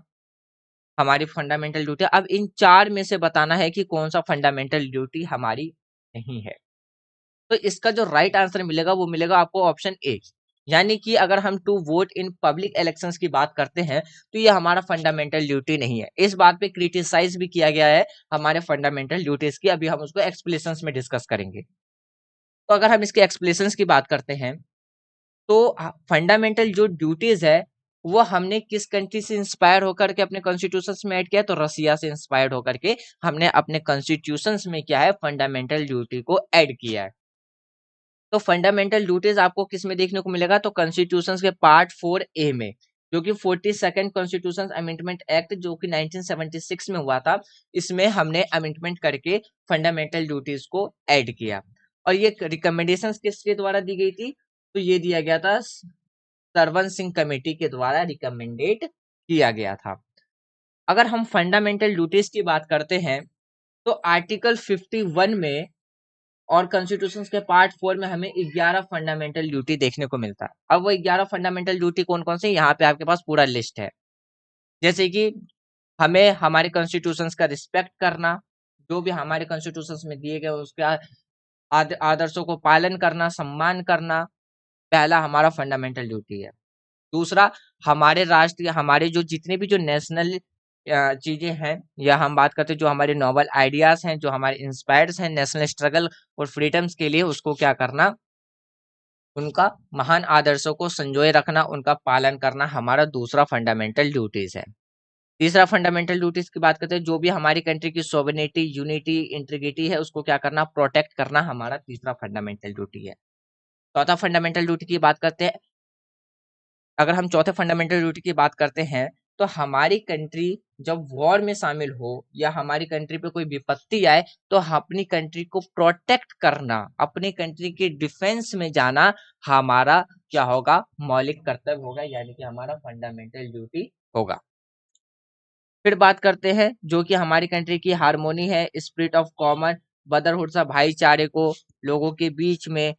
हमारी फंडामेंटल ड्यूटी है। अब इन 4 में से बताना है कि कौन सा फंडामेंटल ड्यूटी हमारी नहीं है। तो इसका जो राइट आंसर मिलेगा वो मिलेगा आपको ऑप्शन ए। यानी कि अगर हम to vote in public elections की बात करते हैं तो ये हमारा फंडामेंटल ड्यूटी नहीं है। इस बात पे क्रिटिसाइज भी किया गया है हमारे फंडामेंटल ड्यूटीज की, अभी हम उसको एक्सप्लेनेशंस में डिस्कस करेंगे। तो अगर हम इसके एक्सप्लेनेशंस की बात करते हैं तो फंडामेंटल जो ड्यूटीज है वो हमने किस कंट्री से इंस्पायर होकर के अपने कॉन्स्टिट्यूशन में ऐड किया, तो रसिया से इंस्पायर्ड होकर के हमने अपने कॉन्स्टिट्यूशन में क्या है, फंडामेंटल ड्यूटी को ऐड किया है। तो फंडामेंटल ड्यूटीज आपको किस में देखने को मिलेगा, तो कॉन्स्टिट्यूशन के पार्ट 4A में, जो कि 42nd कॉन्स्टिट्यूशन अमेंडमेंट एक्ट जो कि 1976 में हुआ था, इसमें हमने अमेंडमेंट करके फंडामेंटल ड्यूटीज को ऐड किया। और ये रिकमेंडेशंस किसके द्वारा दी गई थी, तो ये दिया गया था सरवन सिंह कमेटी के द्वारा रिकमेंडेड किया गया था। अगर हम फंडामेंटल ड्यूटीज की बात करते हैं तो आर्टिकल 51 में और कॉन्स्टिट्यूशन के पार्ट 4 में हमें 11 फंडामेंटल ड्यूटी देखने को मिलता है। अब वो 11 फंडामेंटल ड्यूटी कौन कौन से, यहाँ पे आपके पास पूरा लिस्ट है। जैसे कि हमें हमारे कॉन्स्टिट्यूशन का रिस्पेक्ट करना, जो भी हमारे कॉन्स्टिट्यूशन में दिए गए उसके आदर्शों को पालन करना, सम्मान करना, पहला हमारा फंडामेंटल ड्यूटी है। दूसरा, हमारे राष्ट्र या हमारे जो जितने भी जो नेशनल चीजें हैं, या हम बात करते हैं जो हमारे नोबल आइडियाज हैं, जो हमारे इंस्पायर्स हैं नेशनल स्ट्रगल और फ्रीडम्स के लिए, उसको क्या करना, उनका महान आदर्शों को संजोए रखना, उनका पालन करना हमारा दूसरा फंडामेंटल ड्यूटीज है। तीसरा फंडामेंटल ड्यूटीज की बात करते हैं, जो भी हमारी कंट्री की सोवरेनिटी, यूनिटी, इंटीग्रिटी है उसको क्या करना, प्रोटेक्ट करना हमारा तीसरा फंडामेंटल ड्यूटी है। चौथा फंडामेंटल ड्यूटी की बात करते हैं, अगर हम चौथे फंडामेंटल ड्यूटी की बात करते हैं तो हमारी कंट्री जब वॉर में शामिल हो या हमारी कंट्री पे कोई विपत्ति आए तो अपनी कंट्री को प्रोटेक्ट करना, अपनी कंट्री के डिफेंस में जाना हमारा क्या होगा, मौलिक कर्तव्य होगा, यानी कि हमारा फंडामेंटल ड्यूटी होगा। फिर बात करते हैं जो कि हमारी कंट्री की हार्मोनी है, स्पिरिट ऑफ कॉमन ब्रदरहुड सा, भाईचारे को लोगों के बीच में,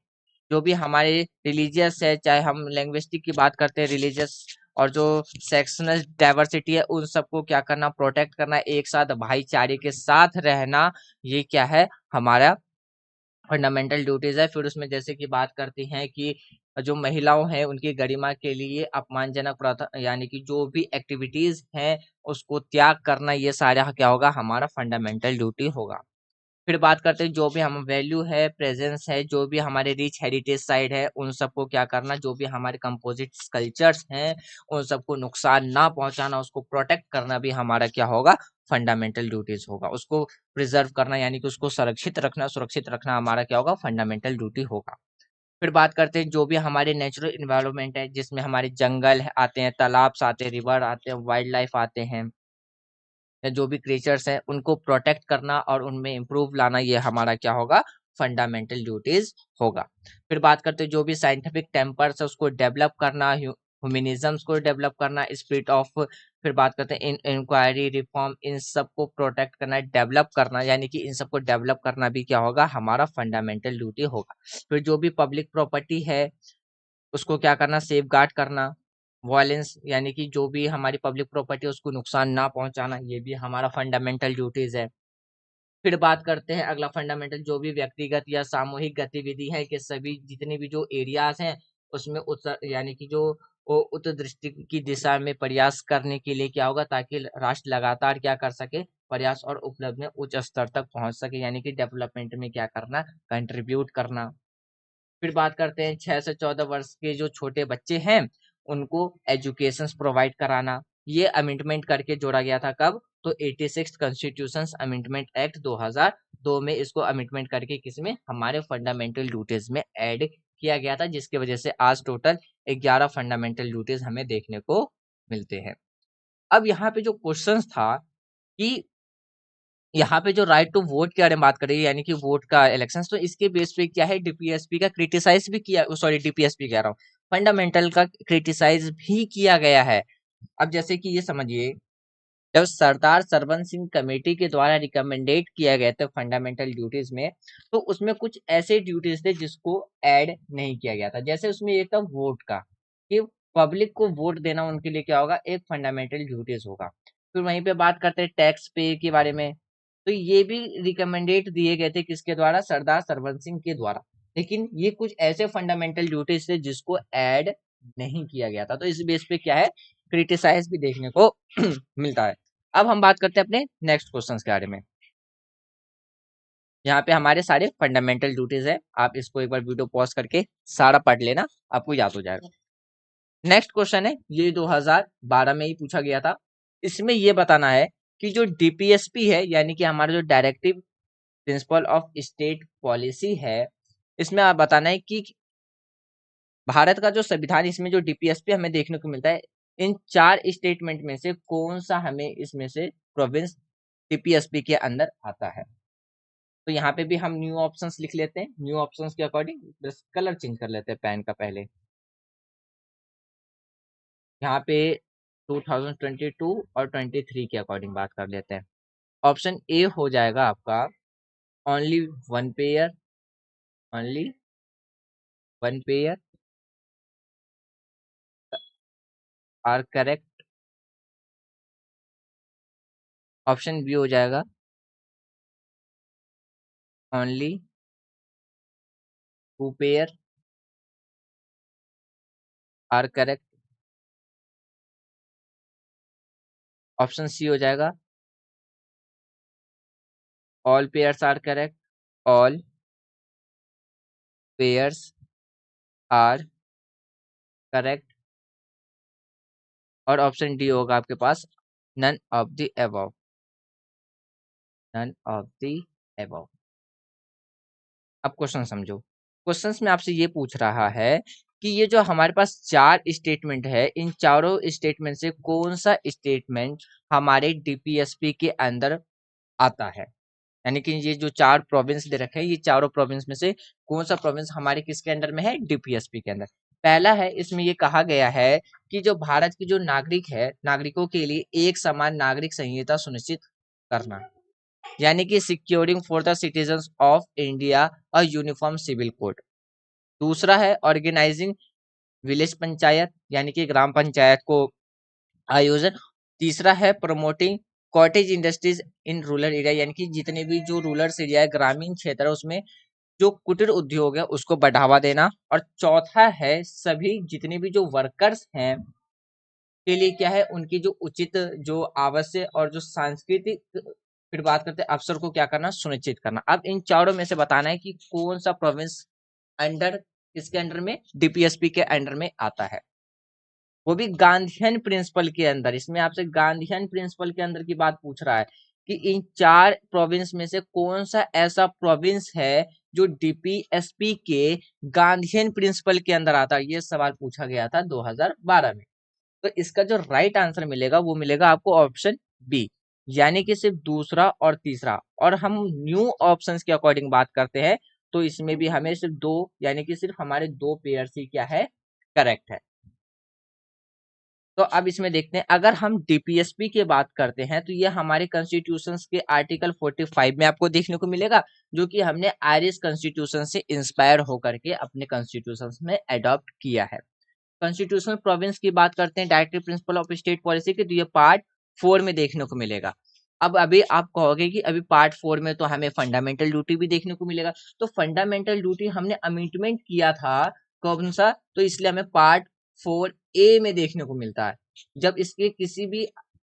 जो भी हमारे रिलीजियस है, चाहे हम लैंग्वेस्टिक की बात करते हैं रिलीजियस, और जो सेक्शनल डाइवर्सिटी है उन सबको क्या करना, प्रोटेक्ट करना, एक साथ भाईचारे के साथ रहना, ये क्या है, हमारा फंडामेंटल ड्यूटीज है। फिर उसमें जैसे कि बात करती हैं कि जो महिलाओं हैं उनकी गरिमा के लिए अपमानजनक प्रथा, यानी कि जो भी एक्टिविटीज हैं उसको त्याग करना, ये सारा क्या होगा, हमारा फंडामेंटल ड्यूटी होगा। फिर बात करते हैं जो भी हम वैल्यू है, प्रेजेंस है, जो भी हमारे रिच हेरिटेज साइड है उन सबको क्या करना, जो भी हमारे कंपोजिट कल्चर्स हैं उन सबको नुकसान ना पहुंचाना, उसको प्रोटेक्ट करना भी हमारा क्या होगा, फंडामेंटल ड्यूटीज होगा। उसको प्रिजर्व करना यानी कि उसको सुरक्षित रखना हमारा क्या होगा, फंडामेंटल ड्यूटी होगा। फिर बात करते हैं जो भी हमारे नेचुरल इन्वायरमेंट है, जिसमें हमारे जंगल आते हैं, तालाब आते हैं, रिवर आते हैं, वाइल्ड लाइफ आते हैं, या जो भी क्रिएचर्स हैं उनको प्रोटेक्ट करना और उनमें इम्प्रूव लाना, ये हमारा क्या होगा, फंडामेंटल ड्यूटीज होगा। फिर बात करते हैं जो भी साइंटिफिक टेम्पर्स है उसको डेवलप करना, ह्यूमनिज्म्स को डेवलप करना, स्पिरिट ऑफ, फिर बात करते हैं इंक्वायरी, रिफॉर्म, इन सब को प्रोटेक्ट करना, डेवलप करना, यानी कि इन सबको डेवलप करना भी क्या होगा, हमारा फंडामेंटल ड्यूटी होगा। फिर जो भी पब्लिक प्रॉपर्टी है उसको क्या करना, सेफ गार्ड करना, वायलेंस यानी कि जो भी हमारी पब्लिक प्रॉपर्टी है उसको नुकसान ना पहुंचाना, ये भी हमारा फंडामेंटल ड्यूटीज है। फिर बात करते हैं अगला फंडामेंटल, जो भी व्यक्तिगत या सामूहिक गतिविधि है कि सभी जितने भी जो एरियाज हैं उसमें उत्तर यानी कि जो वो उत्तर दृष्टि की दिशा में प्रयास करने के लिए क्या होगा, ताकि राष्ट्र लगातार क्या कर सके, प्रयास और उपलब्धि में उच्च स्तर तक पहुंच सके, यानी कि डेवलपमेंट में क्या करना, कंट्रीब्यूट करना। फिर बात करते हैं 6 से 14 वर्ष के जो छोटे बच्चे हैं उनको एजुकेशन प्रोवाइड कराना, ये अमेंडमेंट करके जोड़ा गया था कब, तो 86 कॉन्स्टिट्यूशन अमेंडमेंट एक्ट 2002 में इसको अमेंडमेंट करके किसमें, हमारे फंडामेंटल ड्यूटीज में ऐड किया गया था, जिसकी वजह से आज टोटल 11 फंडामेंटल ड्यूटीज हमें देखने को मिलते हैं। अब यहाँ पे जो क्वेश्चन था कि यहाँ पे जो राइट टू वोट के बारे में बात कर रही है, यानी कि वोट का इलेक्शन, तो इसके बेस पे क्या है, डीपीएसपी का क्रिटिसाइज भी किया, सॉरी डीपीएसपी कह रहा हूँ, फंडामेंटल का क्रिटिसाइज भी किया गया है। अब जैसे कि ये समझिए, जब सरदार सरवन सिंह कमेटी के द्वारा रिकमेंडेड किया गया था फंडामेंटल ड्यूटीज में, तो उसमें कुछ ऐसे ड्यूटीज थे जिसको ऐड नहीं किया गया था। जैसे उसमें एक था वोट का, कि पब्लिक को वोट देना उनके लिए क्या होगा, एक फंडामेंटल ड्यूटीज होगा। फिर वहीं पे बात करते हैं टैक्स पे के बारे में, तो ये भी रिकमेंडेड दिए गए थे किसके द्वारा, सरदार सरवन सिंह के द्वारा। लेकिन ये कुछ ऐसे फंडामेंटल ड्यूटीज थे जिसको ऐड नहीं किया गया था, तो इस बेस पे क्या है, क्रिटिसाइज भी देखने को मिलता है। अब हम बात करते हैं अपने नेक्स्ट क्वेश्चन के बारे में। यहाँ पे हमारे सारे फंडामेंटल ड्यूटीज है, आप इसको एक बार वीडियो पॉज करके सारा पढ़ लेना, आपको याद हो जाएगा। नेक्स्ट क्वेश्चन है, ये 2012 में ही पूछा गया था। इसमें ये बताना है कि जो डीपीएसपी है, यानी कि हमारा जो directive principle of state policy है, इसमें आप बताना है कि भारत का जो संविधान, इसमें जो डीपीएसपी हमें देखने को मिलता है, इन 4 स्टेटमेंट में से कौन सा हमें इसमें से प्रोविंस डीपीएसपी के अंदर आता है। तो यहाँ पे भी हम न्यू ऑप्शंस लिख लेते हैं, न्यू ऑप्शंस के अकॉर्डिंग बस कलर चेंज कर लेते हैं पेन का। पहले यहाँ पे 2022 और 23 के अकॉर्डिंग बात कर लेते हैं। ऑप्शन ए हो जाएगा आपका only one pair, only one pair are correct. Option B हो जाएगा only two pair are correct. Option C हो जाएगा all pairs are correct, all pairs are correct. और ऑप्शन डी होगा आपके पास none of the above, none of the above. अब question समझो, क्वेश्चंस में आपसे ये पूछ रहा है कि ये जो हमारे पास 4 स्टेटमेंट है, इन चारों स्टेटमेंट से कौन सा स्टेटमेंट हमारे डीपीएसपी के अंदर आता है। यानी कि ये जो 4 प्रोविंस दे रखे हैं, ये चारों प्रोविंस में से कौन सा प्रोविंस हमारे किसके अंडर में है, डीपीएसपी के अंदर। पहला है, इसमें ये कहा गया है कि जो भारत की जो नागरिक है, नागरिकों के लिए एक समान नागरिक संहिता सुनिश्चित करना, यानी कि securing for the citizens of India a uniform civil code. दूसरा है ऑर्गेनाइजिंग विलेज पंचायत, यानी कि ग्राम पंचायत को आयोजन। तीसरा है promoting cottage industries in rural area, यानी कि जितने भी जो रूरल एरिया है, ग्रामीण क्षेत्र है, उसमें जो कुटीर उद्योग है उसको बढ़ावा देना। और चौथा है सभी जितने भी जो वर्कर्स हैं के लिए क्या है, उनकी जो उचित, जो आवश्यक और जो सांस्कृतिक, फिर बात करते हैं अवसर को क्या करना, सुनिश्चित करना। अब इन चारों में से बताना है कि कौन सा प्रोविंस अंडर, किसके अंडर में, डीपीएसपी के अंडर में आता है, वो भी गांधीयन प्रिंसिपल के अंदर। इसमें आपसे गांधीयन प्रिंसिपल के अंदर की बात पूछ रहा है कि इन 4 प्रोविंस में से कौन सा ऐसा प्रोविंस है जो डीपीएसपी के गांधीयन प्रिंसिपल के अंदर आता है। ये सवाल पूछा गया था 2012 में। तो इसका जो राइट आंसर मिलेगा वो मिलेगा आपको ऑप्शन बी, यानी कि सिर्फ दूसरा और तीसरा। और हम न्यू ऑप्शंस के अकॉर्डिंग बात करते हैं तो इसमें भी हमें सिर्फ 2 यानी कि सिर्फ हमारे 2 पेयर्स ही क्या है, करेक्ट है। तो अब इसमें देखते हैं, अगर हम डीपीएसपी की बात करते हैं तो ये हमारे कॉन्स्टिट्यूशन के आर्टिकल 45 में आपको देखने को मिलेगा, जो कि हमने आयरिश कॉन्स्टिट्यूशन से इंस्पायर होकर के अपने कॉन्स्टिट्यूशन में अडॉप्ट किया है। कॉन्स्टिट्यूशनल प्रोविंस की बात करते हैं, directive principle of state policy की, तो ये पार्ट 4 में देखने को मिलेगा। अब अभी आप कहोगे कि अभी पार्ट 4 में तो हमें फंडामेंटल ड्यूटी भी देखने को मिलेगा, तो फंडामेंटल ड्यूटी हमने अमेंडमेंट किया था कौन सा, तो इसलिए हमें पार्ट 4A में देखने को मिलता है। जब इसके किसी भी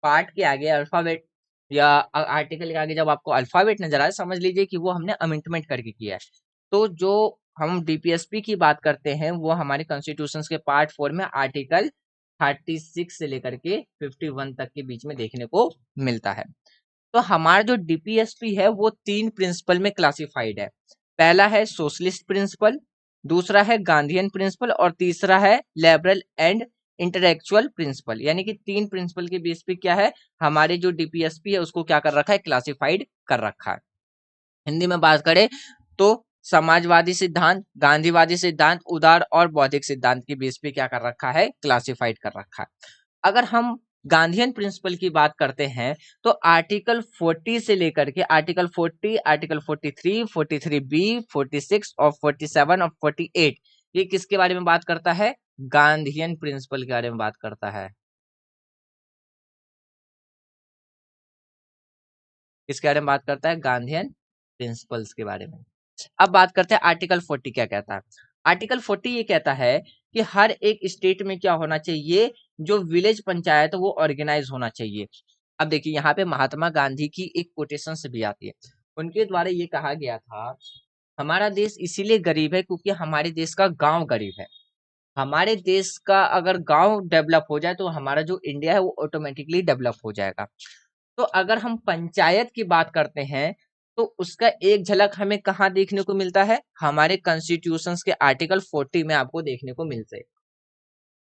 पार्ट के आगे अल्फाबेट या आर्टिकल के आगे जब आपको अल्फाबेट नजर आए, समझ लीजिए कि वो हमने अमेंडमेंट करके किया है। तो जो हम डीपीएसपी की बात करते हैं वो हमारे कॉन्स्टिट्यूशन के पार्ट 4 में आर्टिकल 36 से लेकर के 51 तक के बीच में देखने को मिलता है। तो हमारा जो डीपीएसपी है वो 3 प्रिंसिपल में क्लासिफाइड है। पहला है सोशलिस्ट प्रिंसिपल, दूसरा है गांधीयन प्रिंसिपल और तीसरा है लिबरल एंड इंटेलेक्चुअल प्रिंसिपल। यानी कि 3 प्रिंसिपल के बेस पे क्या है, हमारे जो डीपीएसपी है उसको क्या कर रखा है, क्लासिफाइड कर रखा है। हिंदी में बात करें तो समाजवादी सिद्धांत, गांधीवादी सिद्धांत, उदार और बौद्धिक सिद्धांत के बेस पे क्या कर रखा है, क्लासिफाइड कर रखा है। अगर हम गांधीयन प्रिंसिपल की बात करते हैं तो आर्टिकल 40 से लेकर के आर्टिकल 40, आर्टिकल 43, 43B, 46 और 47 और 48 ये किसके बारे में बात करता है, गांधीयन प्रिंसिपल के बारे में बात करता है। किसके बारे में बात करता है, गांधीयन प्रिंसिपल्स के बारे में। अब बात करते हैं आर्टिकल 40 क्या कहता है। आर्टिकल 40 ये कहता है कि हर एक स्टेट में क्या होना चाहिए, जो विलेज पंचायत है वो ऑर्गेनाइज होना चाहिए। अब देखिए यहाँ पे महात्मा गांधी की एक कोटेशन से भी आती है, उनके द्वारा ये कहा गया था, हमारा देश इसीलिए गरीब है क्योंकि हमारे देश का गांव गरीब है। हमारे देश का अगर गांव डेवलप हो जाए तो हमारा जो इंडिया है वो ऑटोमेटिकली डेवलप हो जाएगा। तो अगर हम पंचायत की बात करते हैं तो उसका एक झलक हमें कहाँ देखने को मिलता है, हमारे कॉन्स्टिट्यूशंस के आर्टिकल 40 में आपको देखने को मिलते हैं।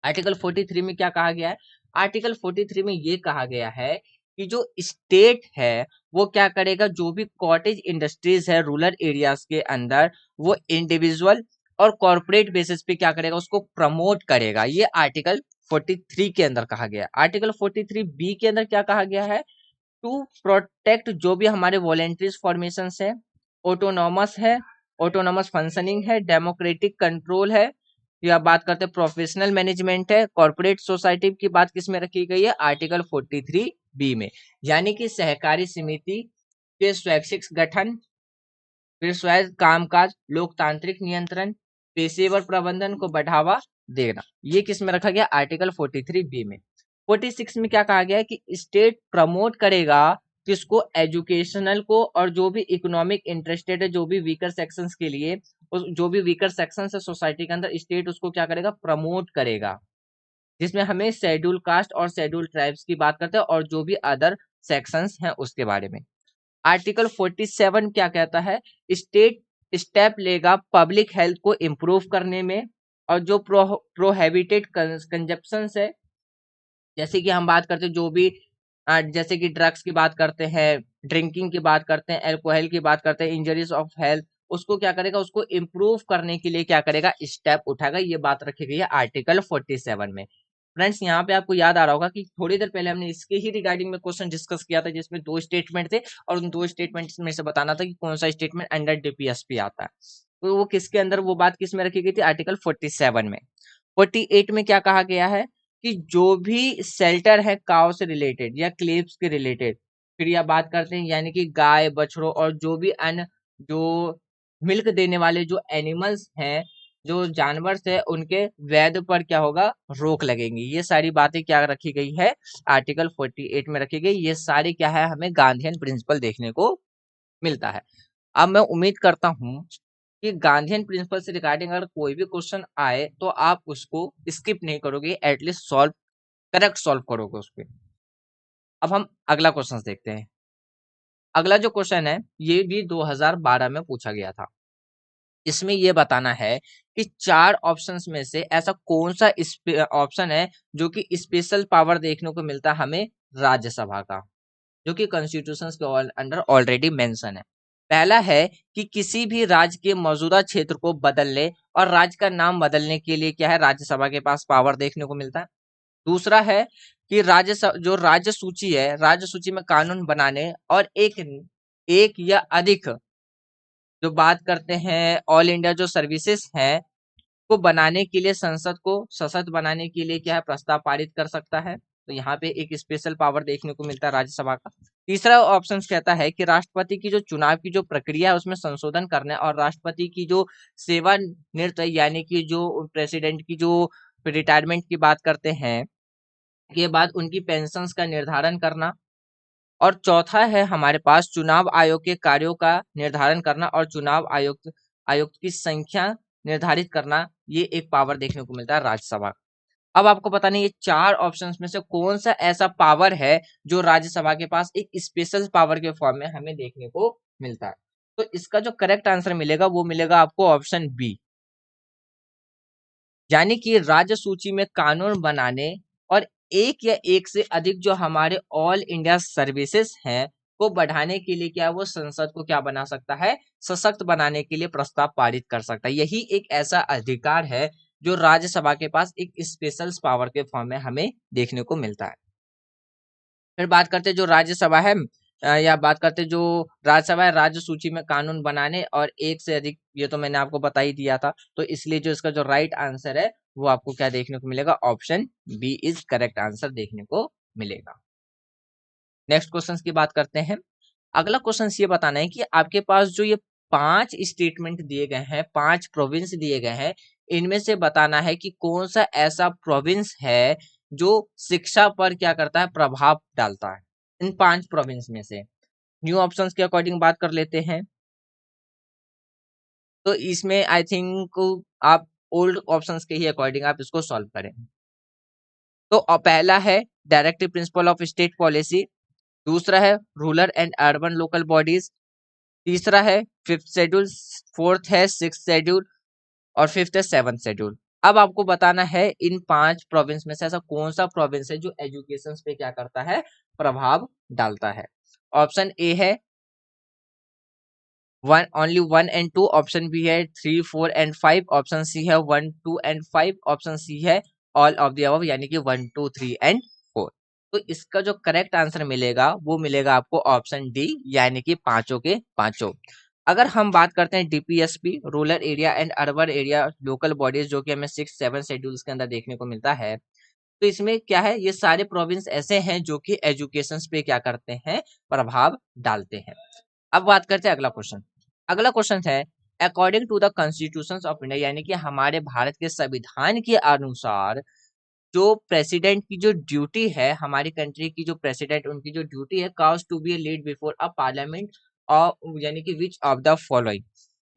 आर्टिकल 43 में क्या कहा गया है, आर्टिकल 43 में ये कहा गया है कि जो स्टेट है वो क्या करेगा, जो भी कॉटेज इंडस्ट्रीज है रूरल एरियाज के अंदर वो इंडिविजुअल और कॉर्पोरेट बेसिस पे क्या करेगा, उसको प्रमोट करेगा। ये आर्टिकल 43 के अंदर कहा गया। आर्टिकल 43B के अंदर क्या कहा गया है, टू प्रोटेक्ट जो भी हमारे वॉलेंट्रीज फॉर्मेशन है, ऑटोनॉमस है, ऑटोनॉमस फंक्शनिंग है, डेमोक्रेटिक कंट्रोल है, या बात करते हैं प्रोफेशनल मैनेजमेंट है, कॉर्पोरेट सोसाइटी की बात किस में रखी गई है, आर्टिकल 43B में। यानी कि सहकारी समिति के स्वैच्छिक गठन, फिर स्वयं कामकाज, लोकतांत्रिक नियंत्रण, पेशेवर प्रबंधन को बढ़ावा देना, ये किस में रखा गया, आर्टिकल 43B में। 46 में क्या कहा गया है कि स्टेट प्रमोट करेगा किसको, एजुकेशनल को, और जो भी इकोनॉमिक इंटरेस्टेड है, जो भी वीकर सेक्शंस के लिए, जो भी वीकर सेक्शंस है सोसाइटी के अंदर, स्टेट उसको क्या करेगा, प्रमोट करेगा। जिसमें हमें शेड्यूल कास्ट और शेड्यूल ट्राइब्स की बात करते हैं और जो भी अदर सेक्शंस हैं उसके बारे में। आर्टिकल 47 क्या कहता है, स्टेट स्टेप लेगा पब्लिक हेल्थ को इम्प्रूव करने में, और जो प्रोहिबिटेड कंजप्शन है, जैसे कि हम बात करते हैं जो भी जैसे कि ड्रग्स की बात करते हैं, ड्रिंकिंग की बात करते हैं, अल्कोहल की बात करते हैं, इंजरीज ऑफ हेल्थ, उसको क्या करेगा, उसको इम्प्रूव करने के लिए क्या करेगा, स्टेप उठाएगा। ये बात रखी गई है आर्टिकल 47 में। फ्रेंड्स यहाँ पे आपको याद आ रहा होगा कि थोड़ी देर पहले हमने इसके ही रिगार्डिंग में क्वेश्चन डिस्कस किया था, जिसमें 2 स्टेटमेंट थे और उन 2 स्टेटमेंट में से बताना था कि कौन सा स्टेटमेंट अंडर डीपीएसपी आता है। तो वो किसके अंदर वो बात किस में रखी गई थी, आर्टिकल 47 में। 48 में क्या कहा गया है कि जो भी शेल्टर है काउ से रिलेटेड या क्लेव्स के रिलेटेड, फिर यह बात करते हैं यानी कि गाय बछड़ों और जो भी अन्य जो मिल्क देने वाले जो एनिमल्स हैं, जो जानवर है, उनके वैध पर क्या होगा, रोक लगेंगी। ये सारी बातें क्या रखी गई है, आर्टिकल 48 में रखी गई। ये सारी क्या है, हमें गांधीयन प्रिंसिपल देखने को मिलता है। अब मैं उम्मीद करता हूं कि गांधीयन प्रिंसिपल से रिगार्डिंग अगर कोई भी क्वेश्चन आए तो आप उसको स्किप नहीं करोगे, एटलीस्ट सॉल्व करेक्ट सॉल्व करोगे उस पे। अब हम अगला क्वेश्चन देखते हैं। अगला जो क्वेश्चन है ये भी 2012 में पूछा गया था। इसमें ये बताना है कि 4 ऑप्शंस में से ऐसा कौन सा ऑप्शन है जो कि स्पेशल पावर देखने को मिलता है हमें राज्यसभा का, जो कि कॉन्स्टिट्यूशन के अंडर ऑलरेडी मेंशन है। पहला है कि किसी भी राज्य के मौजूदा क्षेत्र को बदलने और राज्य का नाम बदलने के लिए क्या है, राज्यसभा के पास पावर देखने को मिलता है। दूसरा है कि जो राज्य सूची है, राज्य सूची में कानून बनाने और एक या अधिक जो बात करते हैं ऑल इंडिया जो सर्विसेज हैं को बनाने के लिए संसद को सशक्त बनाने के लिए क्या है, प्रस्ताव पारित कर सकता है। तो यहाँ पे एक स्पेशल पावर देखने को मिलता है राज्यसभा का। तीसरा ऑप्शन कहता है कि राष्ट्रपति की जो चुनाव की जो प्रक्रिया है उसमें संशोधन करने और राष्ट्रपति की जो सेवानिवृत्त यानी कि जो प्रेसिडेंट की जो रिटायरमेंट की बात करते हैं के बाद उनकी पेंशन्स का निर्धारण करना। और चौथा है हमारे पास चुनाव आयोग के कार्यों का निर्धारण करना और चुनाव आयुक्त की संख्या निर्धारित करना। ये एक पावर देखने को मिलता है राज्यसभा का। अब आपको पता नहीं ये 4 ऑप्शंस में से कौन सा ऐसा पावर है जो राज्यसभा के पास एक स्पेशल पावर के फॉर्म में हमें देखने को मिलता है। तो इसका जो करेक्ट आंसर मिलेगा वो मिलेगा आपको ऑप्शन बी, यानी कि राज्य सूची में कानून बनाने और एक या एक से अधिक जो हमारे ऑल इंडिया सर्विसेज हैं को बढ़ाने के लिए क्या वो संसद को क्या बना सकता है, सशक्त बनाने के लिए प्रस्ताव पारित कर सकता है। यही एक ऐसा अधिकार है जो राज्यसभा के पास एक स्पेशल पावर के फॉर्म में हमें देखने को मिलता है। फिर बात करते जो राज्यसभा है या बात करते जो राज्यसभा है, राज्य सूची में कानून बनाने और एक से अधिक, ये तो मैंने आपको बता ही दिया था। तो इसलिए जो इसका जो राइट आंसर है वो आपको क्या देखने को मिलेगा, option B is correct answer देखने को मिलेगा। नेक्स्ट क्वेश्चन की बात करते हैं। अगला क्वेश्चन ये बताना है कि आपके पास जो ये 5 स्टेटमेंट दिए गए हैं, 5 प्रोविंस दिए गए हैं, इनमें से बताना है कि कौन सा ऐसा प्रोविंस है जो शिक्षा पर क्या करता है, प्रभाव डालता है। इन 5 प्रोविंस में से न्यू ऑप्शंस के अकॉर्डिंग बात कर लेते हैं। तो इसमें आई थिंक आप ओल्ड ऑप्शंस के ही अकॉर्डिंग आप इसको सॉल्व करें। तो पहला है directive principle of state policy, दूसरा है rural and urban local bodies, तीसरा है 5th शेड्यूल, फोर्थ है 6th शेड्यूल और 5th है 7th शेड्यूल। अब आपको बताना है इन 5 प्रोविंस में से ऐसा कौन सा प्रोविंस है जो एजुकेशन पे क्या करता है, प्रभाव डालता है। ऑप्शन ए है ओनली 1 एंड 2, ऑप्शन बी है 3, 4 एंड 5, ऑप्शन सी है 1, 2 एंड 5, ऑप्शन सी है ऑल ऑफ द अबव यानी कि 1, 2, 3 एंड 4। तो इसका जो करेक्ट आंसर मिलेगा वो मिलेगा आपको ऑप्शन डी, यानी कि पांचों के पांचों। अगर हम बात करते हैं DPSP, rural area and urban area local bodies, जो कि हमें 6, 7 शेड्यूल्स के अंदर देखने को मिलता है, तो इसमें क्या है, ये सारे प्रोविंस ऐसे हैं जो कि एजुकेशन पे क्या करते हैं, प्रभाव डालते हैं। अब बात करते हैं अगला क्वेश्चन। अगला क्वेश्चन है according to the constitution of India, यानी कि हमारे भारत के संविधान के अनुसार जो प्रेसिडेंट की जो ड्यूटी है, हमारी कंट्री की जो प्रेसिडेंट उनकी जो ड्यूटी है, cause to be lead before a parliament और यानी कि विच ऑफ द फॉलोइंग,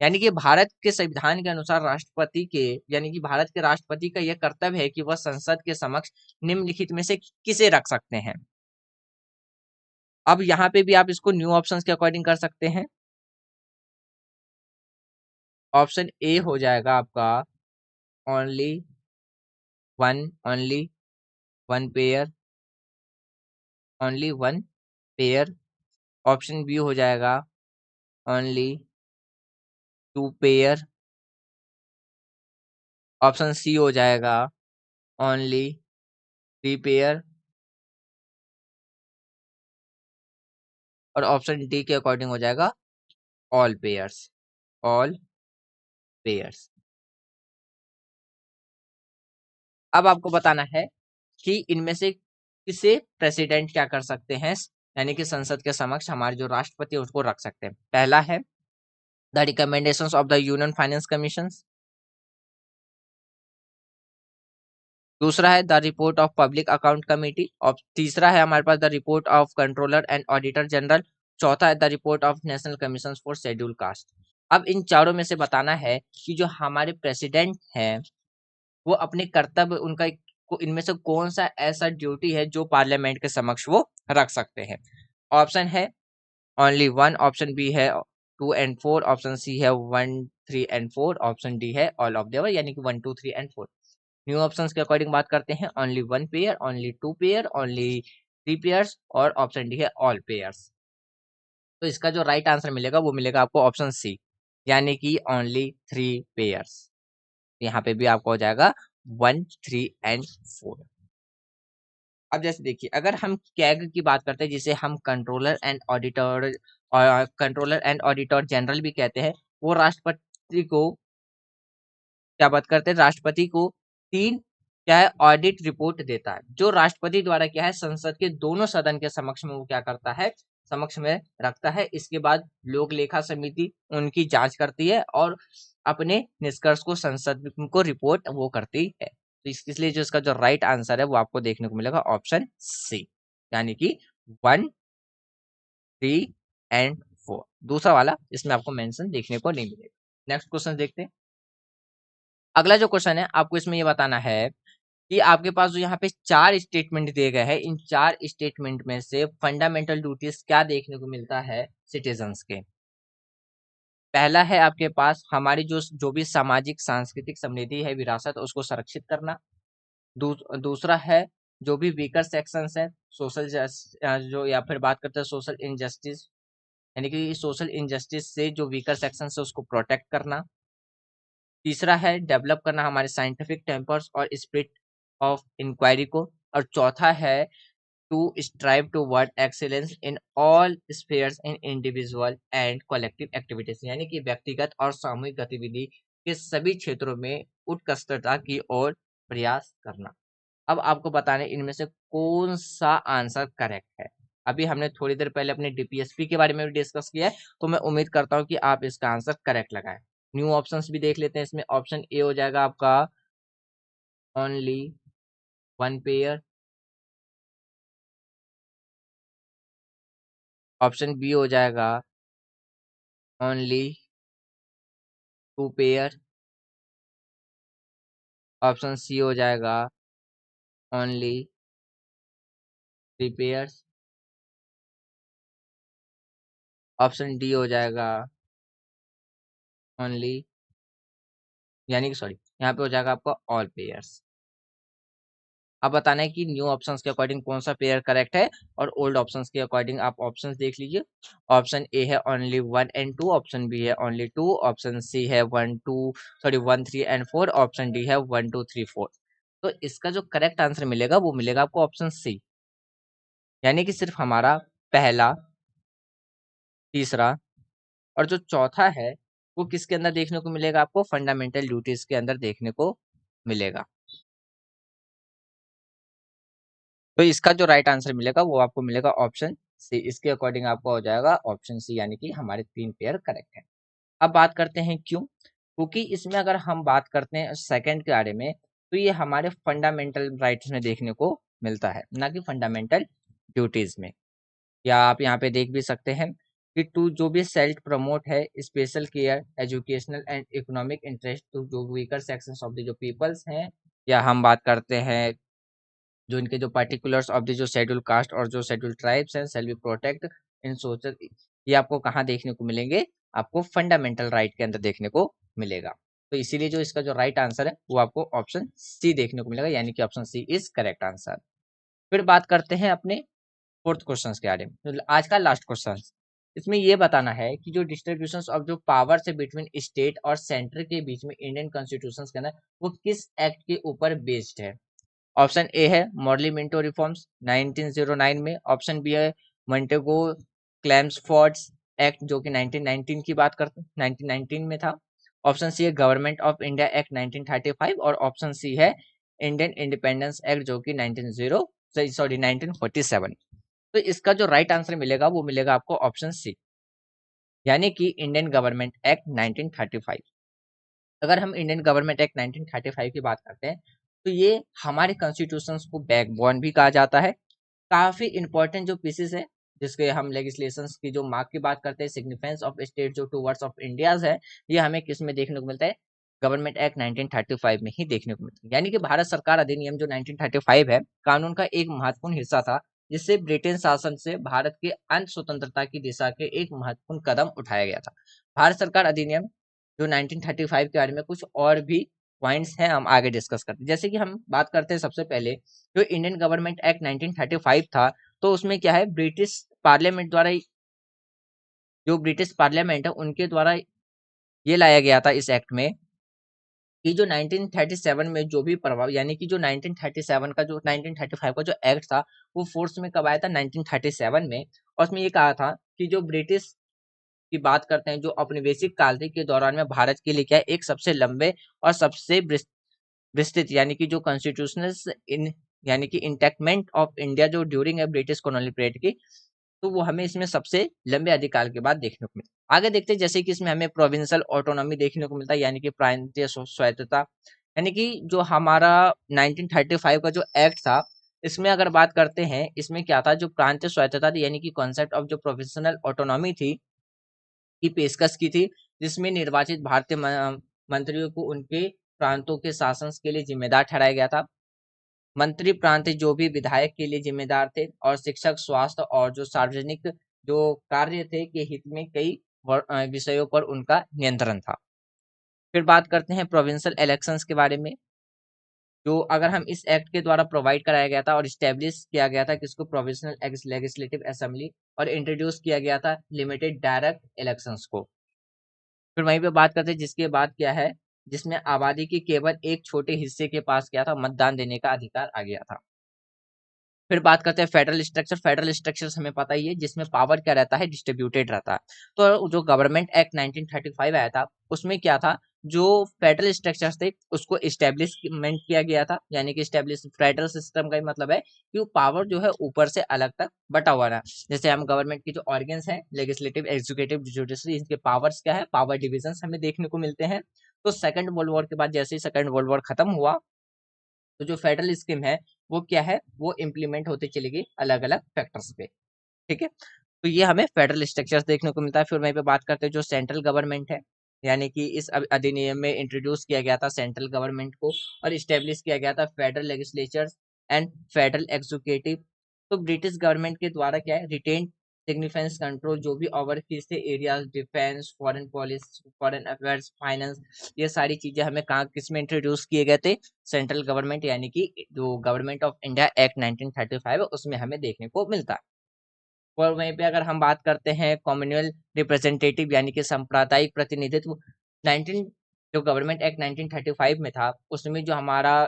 यानी कि भारत के संविधान के अनुसार राष्ट्रपति के यानी कि भारत के राष्ट्रपति का यह कर्तव्य है कि वह संसद के समक्ष निम्नलिखित में से किसे रख सकते हैं। अब यहाँ पे भी आप इसको न्यू ऑप्शंस के अकॉर्डिंग कर सकते हैं। ऑप्शन ए हो जाएगा आपका only only one pair, only one pair. Option B हो जाएगा ओनली 2 पेयर, ऑप्शन सी हो जाएगा ओनली 3 पेयर और ऑप्शन डी के अकॉर्डिंग हो जाएगा ऑल पेयर्स, ऑल पेयर्स। अब आपको बताना है कि इनमें से किसे प्रेसिडेंट क्या कर सकते हैं, यानी कि संसद के समक्ष हमारे जो राष्ट्रपति है उसको रख सकते हैं। पहला है the recommendations of the union finance commission, दूसरा है the report of public account committee, और तीसरा है हमारे पास the report of controller and auditor general, चौथा है the report of national commission for schedule caste. अब इन चारों में से बताना है कि जो हमारे प्रेसिडेंट हैं वो अपने कर्तव्य उनका इनमें से कौन सा ऐसा ड्यूटी है जो पार्लियामेंट के समक्ष वो रख सकते हैं। ऑप्शन है ओनली 1, ऑप्शन बी है 2 एंड 4, ऑप्शन सी है 1 3 एंड 4, ऑप्शन डी है ऑल ऑफ द अबव यानी कि 1 2 3 एंड 4। न्यू ऑप्शंस के अकॉर्डिंग बात करते हैं, only 1 pair, only 2 pair, only 3 pairs और ऑप्शन डी है ऑल पेयर्स। तो इसका जो राइट आंसर मिलेगा वो मिलेगा आपको ऑप्शन सी, यानी कि ओनली 3 पेयर्स। यहाँ पे भी आपको हो जाएगा 1 3 एंड 4। अब जैसे देखिए, अगर हम कैग की बात करते हैं जिसे हम कंट्रोलर एंड ऑडिटर जनरल भी कहते हैं, वो राष्ट्रपति को क्या बात करते हैं, राष्ट्रपति को 3 क्या है ऑडिट रिपोर्ट देता है, जो राष्ट्रपति द्वारा क्या है संसद के दोनों सदन के समक्ष में वो क्या करता है, समक्ष में रखता है। इसके बाद लोक लेखा समिति उनकी जांच करती है और अपने निष्कर्ष को संसद को रिपोर्ट वो करती है। तो इसलिए जो इसका जो राइट आंसर है वो आपको देखने को मिलेगा ऑप्शन सी, यानी कि 1 3 एंड 4। दूसरा वाला इसमें आपको मेंशन देखने को नहीं मिलेगा। नेक्स्ट क्वेश्चन देखते हैं। अगला जो क्वेश्चन है आपको इसमें ये बताना है कि आपके पास जो यहाँ पे 4 स्टेटमेंट दिए गए हैं, इन 4 स्टेटमेंट में से फंडामेंटल ड्यूटीज क्या देखने को मिलता है सिटीजन्स के। पहला है आपके पास हमारी जो भी सामाजिक सांस्कृतिक समृद्धि है, विरासत, उसको संरक्षित करना। दूसरा है जो भी वीकर सेक्शंस है, सोशल जो या फिर बात करते हैं सोशल इनजस्टिस, यानी कि सोशल इनजस्टिस से जो वीकर सेक्शन है उसको प्रोटेक्ट करना। तीसरा है डेवलप करना हमारे साइंटिफिक टेम्पर्स और स्पिरिट ऑफ इंक्वायरी को। और चौथा है to strive toward excellence in all spheres in individual and collective activities, यानी कि व्यक्तिगत और सामूहिक गतिविधि के सभी क्षेत्रों में उत्कृष्टता की ओर प्रयास करना। अब आपको बताना है इनमें से कौन सा आंसर करेक्ट है। अभी हमने थोड़ी देर पहले अपने डीपीएसपी के बारे में भी डिस्कस किया है, तो मैं उम्मीद करता हूँ कि आप इसका आंसर करेक्ट लगाएं। न्यू ऑप्शंस भी देख लेते हैं। इसमें ऑप्शन ए हो जाएगा आपका ओनली 1 पेयर, ऑप्शन बी हो जाएगा ओनली 2 पेयर, ऑप्शन सी हो जाएगा ओनली 3 पेयर्स, ऑप्शन डी हो जाएगा ओनली, यानी कि सॉरी यहाँ पे हो जाएगा आपका ऑल पेयर्स। अब बताना है कि न्यू ऑप्शंस के अकॉर्डिंग कौन सा पेयर करेक्ट है और ओल्ड ऑप्शंस के अकॉर्डिंग आप ऑप्शंस देख लीजिए। ऑप्शन ए है ओनली 1 एंड 2, ऑप्शन बी है ओनली 2, ऑप्शन सी है 1 3 एंड 4, ऑप्शन डी है 1 2 3 4। तो इसका जो करेक्ट आंसर मिलेगा वो मिलेगा आपको ऑप्शन सी, यानी कि सिर्फ हमारा पहला, तीसरा और जो चौथा है वो किसके अंदर देखने को मिलेगा, आपको फंडामेंटल ड्यूटीज के अंदर देखने को मिलेगा। तो इसका जो राइट आंसर मिलेगा वो आपको मिलेगा ऑप्शन सी। इसके अकॉर्डिंग आपका हो जाएगा ऑप्शन सी, यानी कि हमारे 3 पेयर करेक्ट है। अब बात करते हैं क्यों, क्योंकि इसमें अगर हम बात करते हैं सेकंड के बारे में तो ये हमारे फंडामेंटल राइट्स में देखने को मिलता है, ना कि फंडामेंटल ड्यूटीज में। या आप यहाँ पे देख भी सकते हैं कि टू जो भी सेल्फ प्रमोट है special care educational and economic interest to जो वीकर सेक्शंस ऑफ द जो पीपल्स हैं, या हम बात करते हैं जो इनके जो पर्टिकुलर्स ऑफ द जो शेड्यूल कास्ट और जो शेड्यूल ट्राइब्स हैं shall be protect in social, ये आपको कहाँ देखने को मिलेंगे, आपको फंडामेंटल राइट के अंदर देखने को मिलेगा। तो इसीलिए जो इसका जो राइट आंसर है वो आपको ऑप्शन सी देखने को मिलेगा, यानी कि option C is correct answer. फिर बात करते हैं अपने फोर्थ क्वेश्चन के बारे में, तो आज का लास्ट क्वेश्चन। इसमें ये बताना है कि जो डिस्ट्रीब्यूशन ऑफ जो पावर से बिटवीन स्टेट और सेंटर के बीच में इंडियन कॉन्स्टिट्यूशन के अंदर वो किस एक्ट के ऊपर बेस्ड है। ऑप्शन ए है मॉडली मिंटो रिफॉर्म्स 1909 में, ऑप्शन बी है मंटेगो क्लेम्सफोर्ड्स एक्ट जो कि 1919 की बात करते 1919 में था, ऑप्शन सी है गवर्नमेंट ऑफ इंडिया एक्ट 1935 और ऑप्शन सी है इंडियन इंडिपेंडेंस एक्ट जो कि 1947। तो इसका जो राइट आंसर मिलेगा वो मिलेगा आपको ऑप्शन सी, यानी कि इंडियन गवर्नमेंट एक्ट 1935। अगर हम इंडियन गवर्नमेंट एक्ट 1935 की बात करते हैं तो ये हमारे कॉन्स्टिट्यूशन को बैकबोन भी कहा जाता है। काफी इंपॉर्टेंट जो पीसेस है जिसके हम लेजिस्लेशंस की जो मार्क की बात करते हैं, सिग्निफिकेंस ऑफ स्टेट जो टूवर्ड्स ऑफ इंडियाज है, ये हमें किस में देखने को मिलता है, गवर्नमेंट एक्ट 1935 में ही देखने को मिलता है। यानी कि भारत सरकार अधिनियम जो 1935 है कानून का एक महत्वपूर्ण हिस्सा था जिससे ब्रिटेन शासन से भारत के अंत स्वतंत्रता की दिशा के एक महत्वपूर्ण कदम उठाया गया था। भारत सरकार अधिनियम जो 1935 के बारे में कुछ और भी पॉइंट्स हैं, हम आगे डिस्कस करते हैं। जैसे कि हम बात करते हैं सबसे पहले जो इंडियन गवर्नमेंट एक्ट 1935 था, तो उसमें क्या है, ब्रिटिश पार्लियामेंट द्वारा, जो ब्रिटिश पार्लियामेंट है उनके द्वारा ये लाया गया था इस एक्ट में कि जो 1937 में जो भी प्रभाव, यानी कि जो 1937 का जो 1935 का जो एक्ट था वो फोर्स में कब आया था, 1937 में। और उसमें ये कहा था कि जो ब्रिटिश की बात करते हैं, जो औपनिवेशिक काल थे के दौरान में भारत के लिए क्या है, एक सबसे लंबे और सबसे विस्तृत, यानी कि जो कॉन्स्टिट्यूशनल इन, यानी कि इंटैक्टमेंट ऑफ इंडिया जो during a British colony period की, तो वो हमें इसमें सबसे लंबे अधिकाल के बाद देखने को मिलता है। आगे देखते हैं, जैसे कि इसमें हमें प्रोविंशियल ऑटोनॉमी देखने को मिलता है, यानी कि प्रांतीय स्वायत्तता, यानी कि जो हमारा 1935 का जो एक्ट था, इसमें अगर बात करते हैं, इसमें क्या था, जो प्रांतीय स्वायत्तता थी, यानी कि कॉन्सेप्ट ऑफ जो प्रोविंशियल ऑटोनॉमी थी की पेशकश की थी, जिसमें निर्वाचित भारतीय मंत्रियों को उनके प्रांतों के शासन के लिए जिम्मेदार ठहराया गया था। मंत्री प्रांत जो भी विधायक के लिए जिम्मेदार थे, और शिक्षक, स्वास्थ्य और जो सार्वजनिक जो कार्य थे के हित में कई विषयों पर उनका नियंत्रण था। फिर बात करते हैं प्रोविंशियल इलेक्शंस के बारे में, जो अगर हम इस एक्ट के द्वारा प्रोवाइड कराया गया था और स्टेब्लिश किया गया था किसको, प्रोविंशियल लेजिस्लेटिव असेंबली, और इंट्रोड्यूस किया गया था लिमिटेड डायरेक्ट इलेक्शंस को। फिर वहीं पे बात करते हैं जिसके बाद क्या है, जिसमें आबादी के केवल एक छोटे हिस्से के पास क्या था, मतदान देने का अधिकार आ गया था। फिर बात करते हैं फेडरल स्ट्रक्चर। फेडरल स्ट्रक्चर हमें पता ही है, जिसमें पावर क्या रहता है, डिस्ट्रीब्यूटेड रहता है। तो जो गवर्नमेंट एक्ट 1935 आया था, उसमें क्या था, जो फेडरल स्ट्रक्चर थे उसको इस्टेब्लिशमेंट किया गया था, यानी कि इस्टेब्लिश फेडरल सिस्टम का ही मतलब है कि वो पावर जो है ऊपर से अलग तक बटा हुआ है। जैसे हम गवर्नमेंट की जो ऑर्गन्स हैं, लेजिस्लेटिव, एग्जीक्यूटिव, जुडिशरी, इनके पावर्स क्या है, पावर डिविजन हमें देखने को मिलते हैं। तो सेकंड वर्ल्ड वॉर के बाद जैसे ही सेकंड वर्ल्ड वॉर खत्म हुआ, तो जो फेडरल स्कीम है वो क्या है, वो इम्प्लीमेंट होते चली गई अलग अलग फैक्टर्स पे। ठीक है, तो ये हमें फेडरल स्ट्रक्चर्स देखने को मिलता है। फिर वहीं पे बात करते हैं जो सेंट्रल गवर्नमेंट है, यानी कि इस अधिनियम में इंट्रोड्यूस किया गया था सेंट्रल गवर्नमेंट को, और इस्टेब्लिश किया गया था federal legislature and federal executive. तो ब्रिटिश गवर्नमेंट के द्वारा क्या है, रिटेन सिग्निफिकेंस कंट्रोल जो भी ओवरसीज थे areas, defence, foreign policy, foreign affairs, finance, ये सारी चीजें हमें कहाँ किस में इंट्रोड्यूस किए गए थे, सेंट्रल गवर्नमेंट, यानी कि जो गवर्नमेंट ऑफ इंडिया एक्ट 1935 है उसमें हमें देखने को मिलता है। और वहीं पे अगर हम बात करते हैं कॉम्युनल रिप्रेजेंटेटिव, यानी कि सांप्रदायिक प्रतिनिधित्व, 19 जो गवर्नमेंट एक्ट 1935 में था, उसमें जो हमारा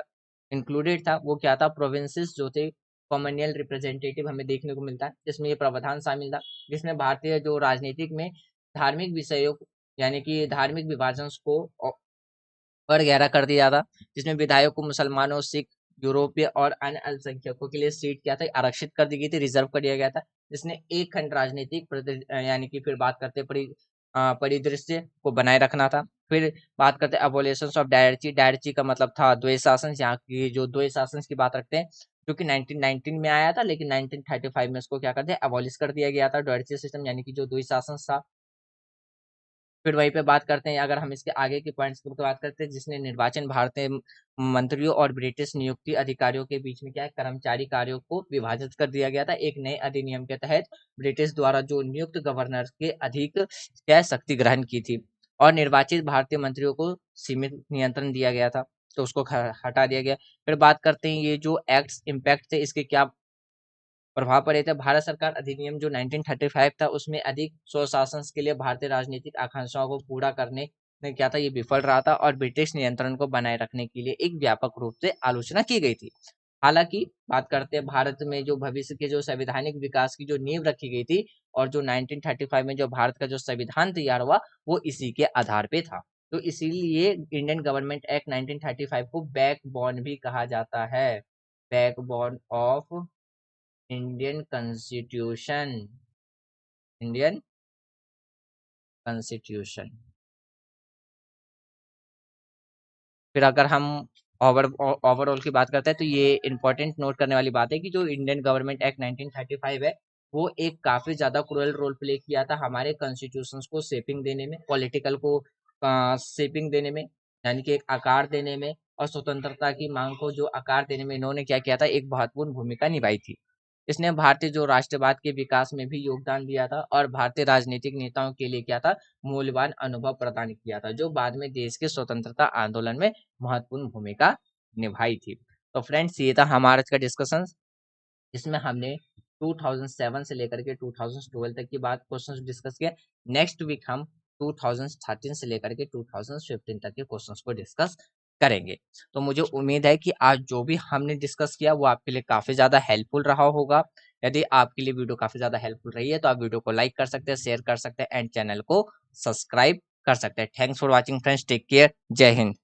इंक्लूडेड था वो क्या था, प्रोविंसेस जो थे, कॉम्युनल रिप्रेजेंटेटिव हमें देखने को मिलता है, जिसमें ये प्रावधान शामिल था, जिसमें भारतीय जो राजनीतिक में धार्मिक विषयों, यानी कि धार्मिक विभाजन को और गहरा कर दिया था, जिसमें विधायक को मुसलमानों, सिख, यूरोपीय और अन्य अल्पसंख्यकों के लिए सीट क्या था, आरक्षित कर दी गई थी, रिजर्व कर दिया गया था, जिसने एक खंड राजनीतिक यानी कि फिर बात करते हैं परिदृश्य को बनाए रखना था। फिर बात करते हैं अबोलिशन ऑफ डायरची। डायरची का मतलब था द्वैत शासन, यहाँ की जो द्वैत शासन की बात रखते हैं, जो कि 1919 में आया था, लेकिन 1935 में इसको क्या कर दिया, अबॉलिश कर दिया गया था, डायरची सिस्टम, यानी कि जो द्वैत शासन था। फिर वहीं पे बात करते हैं, अगर हम इसके आगे के पॉइंट्स की बात करते हैं, जिसने निर्वाचन भारतीय मंत्रियों और ब्रिटिश नियुक्ति अधिकारियों के बीच में क्या है, कर्मचारी कार्यों को विभाजित कर दिया गया था एक नए अधिनियम के तहत, ब्रिटिश द्वारा जो नियुक्त गवर्नर के अधिक क्या शक्ति ग्रहण की थी, और निर्वाचित भारतीय मंत्रियों को सीमित नियंत्रण दिया गया था, तो उसको हटा दिया गया। फिर बात करते हैं ये जो एक्ट इम्पैक्ट थे इसके क्या प्रभाव पड़े थे। भारत सरकार अधिनियम जो 1935 था उसमें अधिक स्वशासन के लिए भारतीय राजनीतिक आकांक्षाओं को पूरा करने में क्या था, ये विफल रहा था, और ब्रिटिश नियंत्रण को बनाए रखने के लिए एक व्यापक रूप से आलोचना की गई थी। हालांकि बात करते हैं भारत में जो भविष्य के जो संवैधानिक विकास की जो नींव रखी गई थी, और जो 1935 में जो भारत का जो संविधान तैयार हुआ वो इसी के आधार पे था। तो इसीलिए इंडियन गवर्नमेंट एक्ट 1935 को बैकबोन भी कहा जाता है, backbone of Indian constitution, Indian constitution. फिर अगर हम ओवरऑल की बात करते हैं, तो ये इंपॉर्टेंट नोट करने वाली बात है कि जो इंडियन गवर्नमेंट एक्ट 1935 है वो एक काफी ज्यादा क्रूअल रोल प्ले किया था हमारे कॉन्स्टिट्यूशन को शेपिंग देने में, पॉलिटिकल को शेपिंग देने में, यानी कि एक आकार देने में, और स्वतंत्रता की मांग को जो आकार देने में इन्होंने क्या किया था, एक महत्वपूर्ण भूमिका निभाई थी। इसने भारतीय जो राष्ट्रवाद के विकास में भी योगदान दिया था और भारतीय राजनीतिक नेताओं के लिए क्या था, मूल्यवान अनुभव प्रदान किया था, जो बाद में देश के स्वतंत्रता आंदोलन में महत्वपूर्ण भूमिका निभाई थी। तो फ्रेंड्स, ये था हमारा आज का डिस्कशन, इसमें हमने 2007 से लेकर के 2012 तक की बात क्वेश्चंस डिस्कस किया। नेक्स्ट वीक हम 2013 से लेकर के 2015 तक के क्वेश्चंस को डिस्कस करेंगे। तो मुझे उम्मीद है कि आज जो भी हमने डिस्कस किया वो आपके लिए काफी ज्यादा हेल्पफुल रहा होगा। यदि आपके लिए वीडियो काफी ज्यादा हेल्पफुल रही है तो आप वीडियो को लाइक कर सकते हैं, शेयर कर सकते हैं एंड चैनल को सब्सक्राइब कर सकते हैं। Thanks for watching friends, take care, जय हिंद।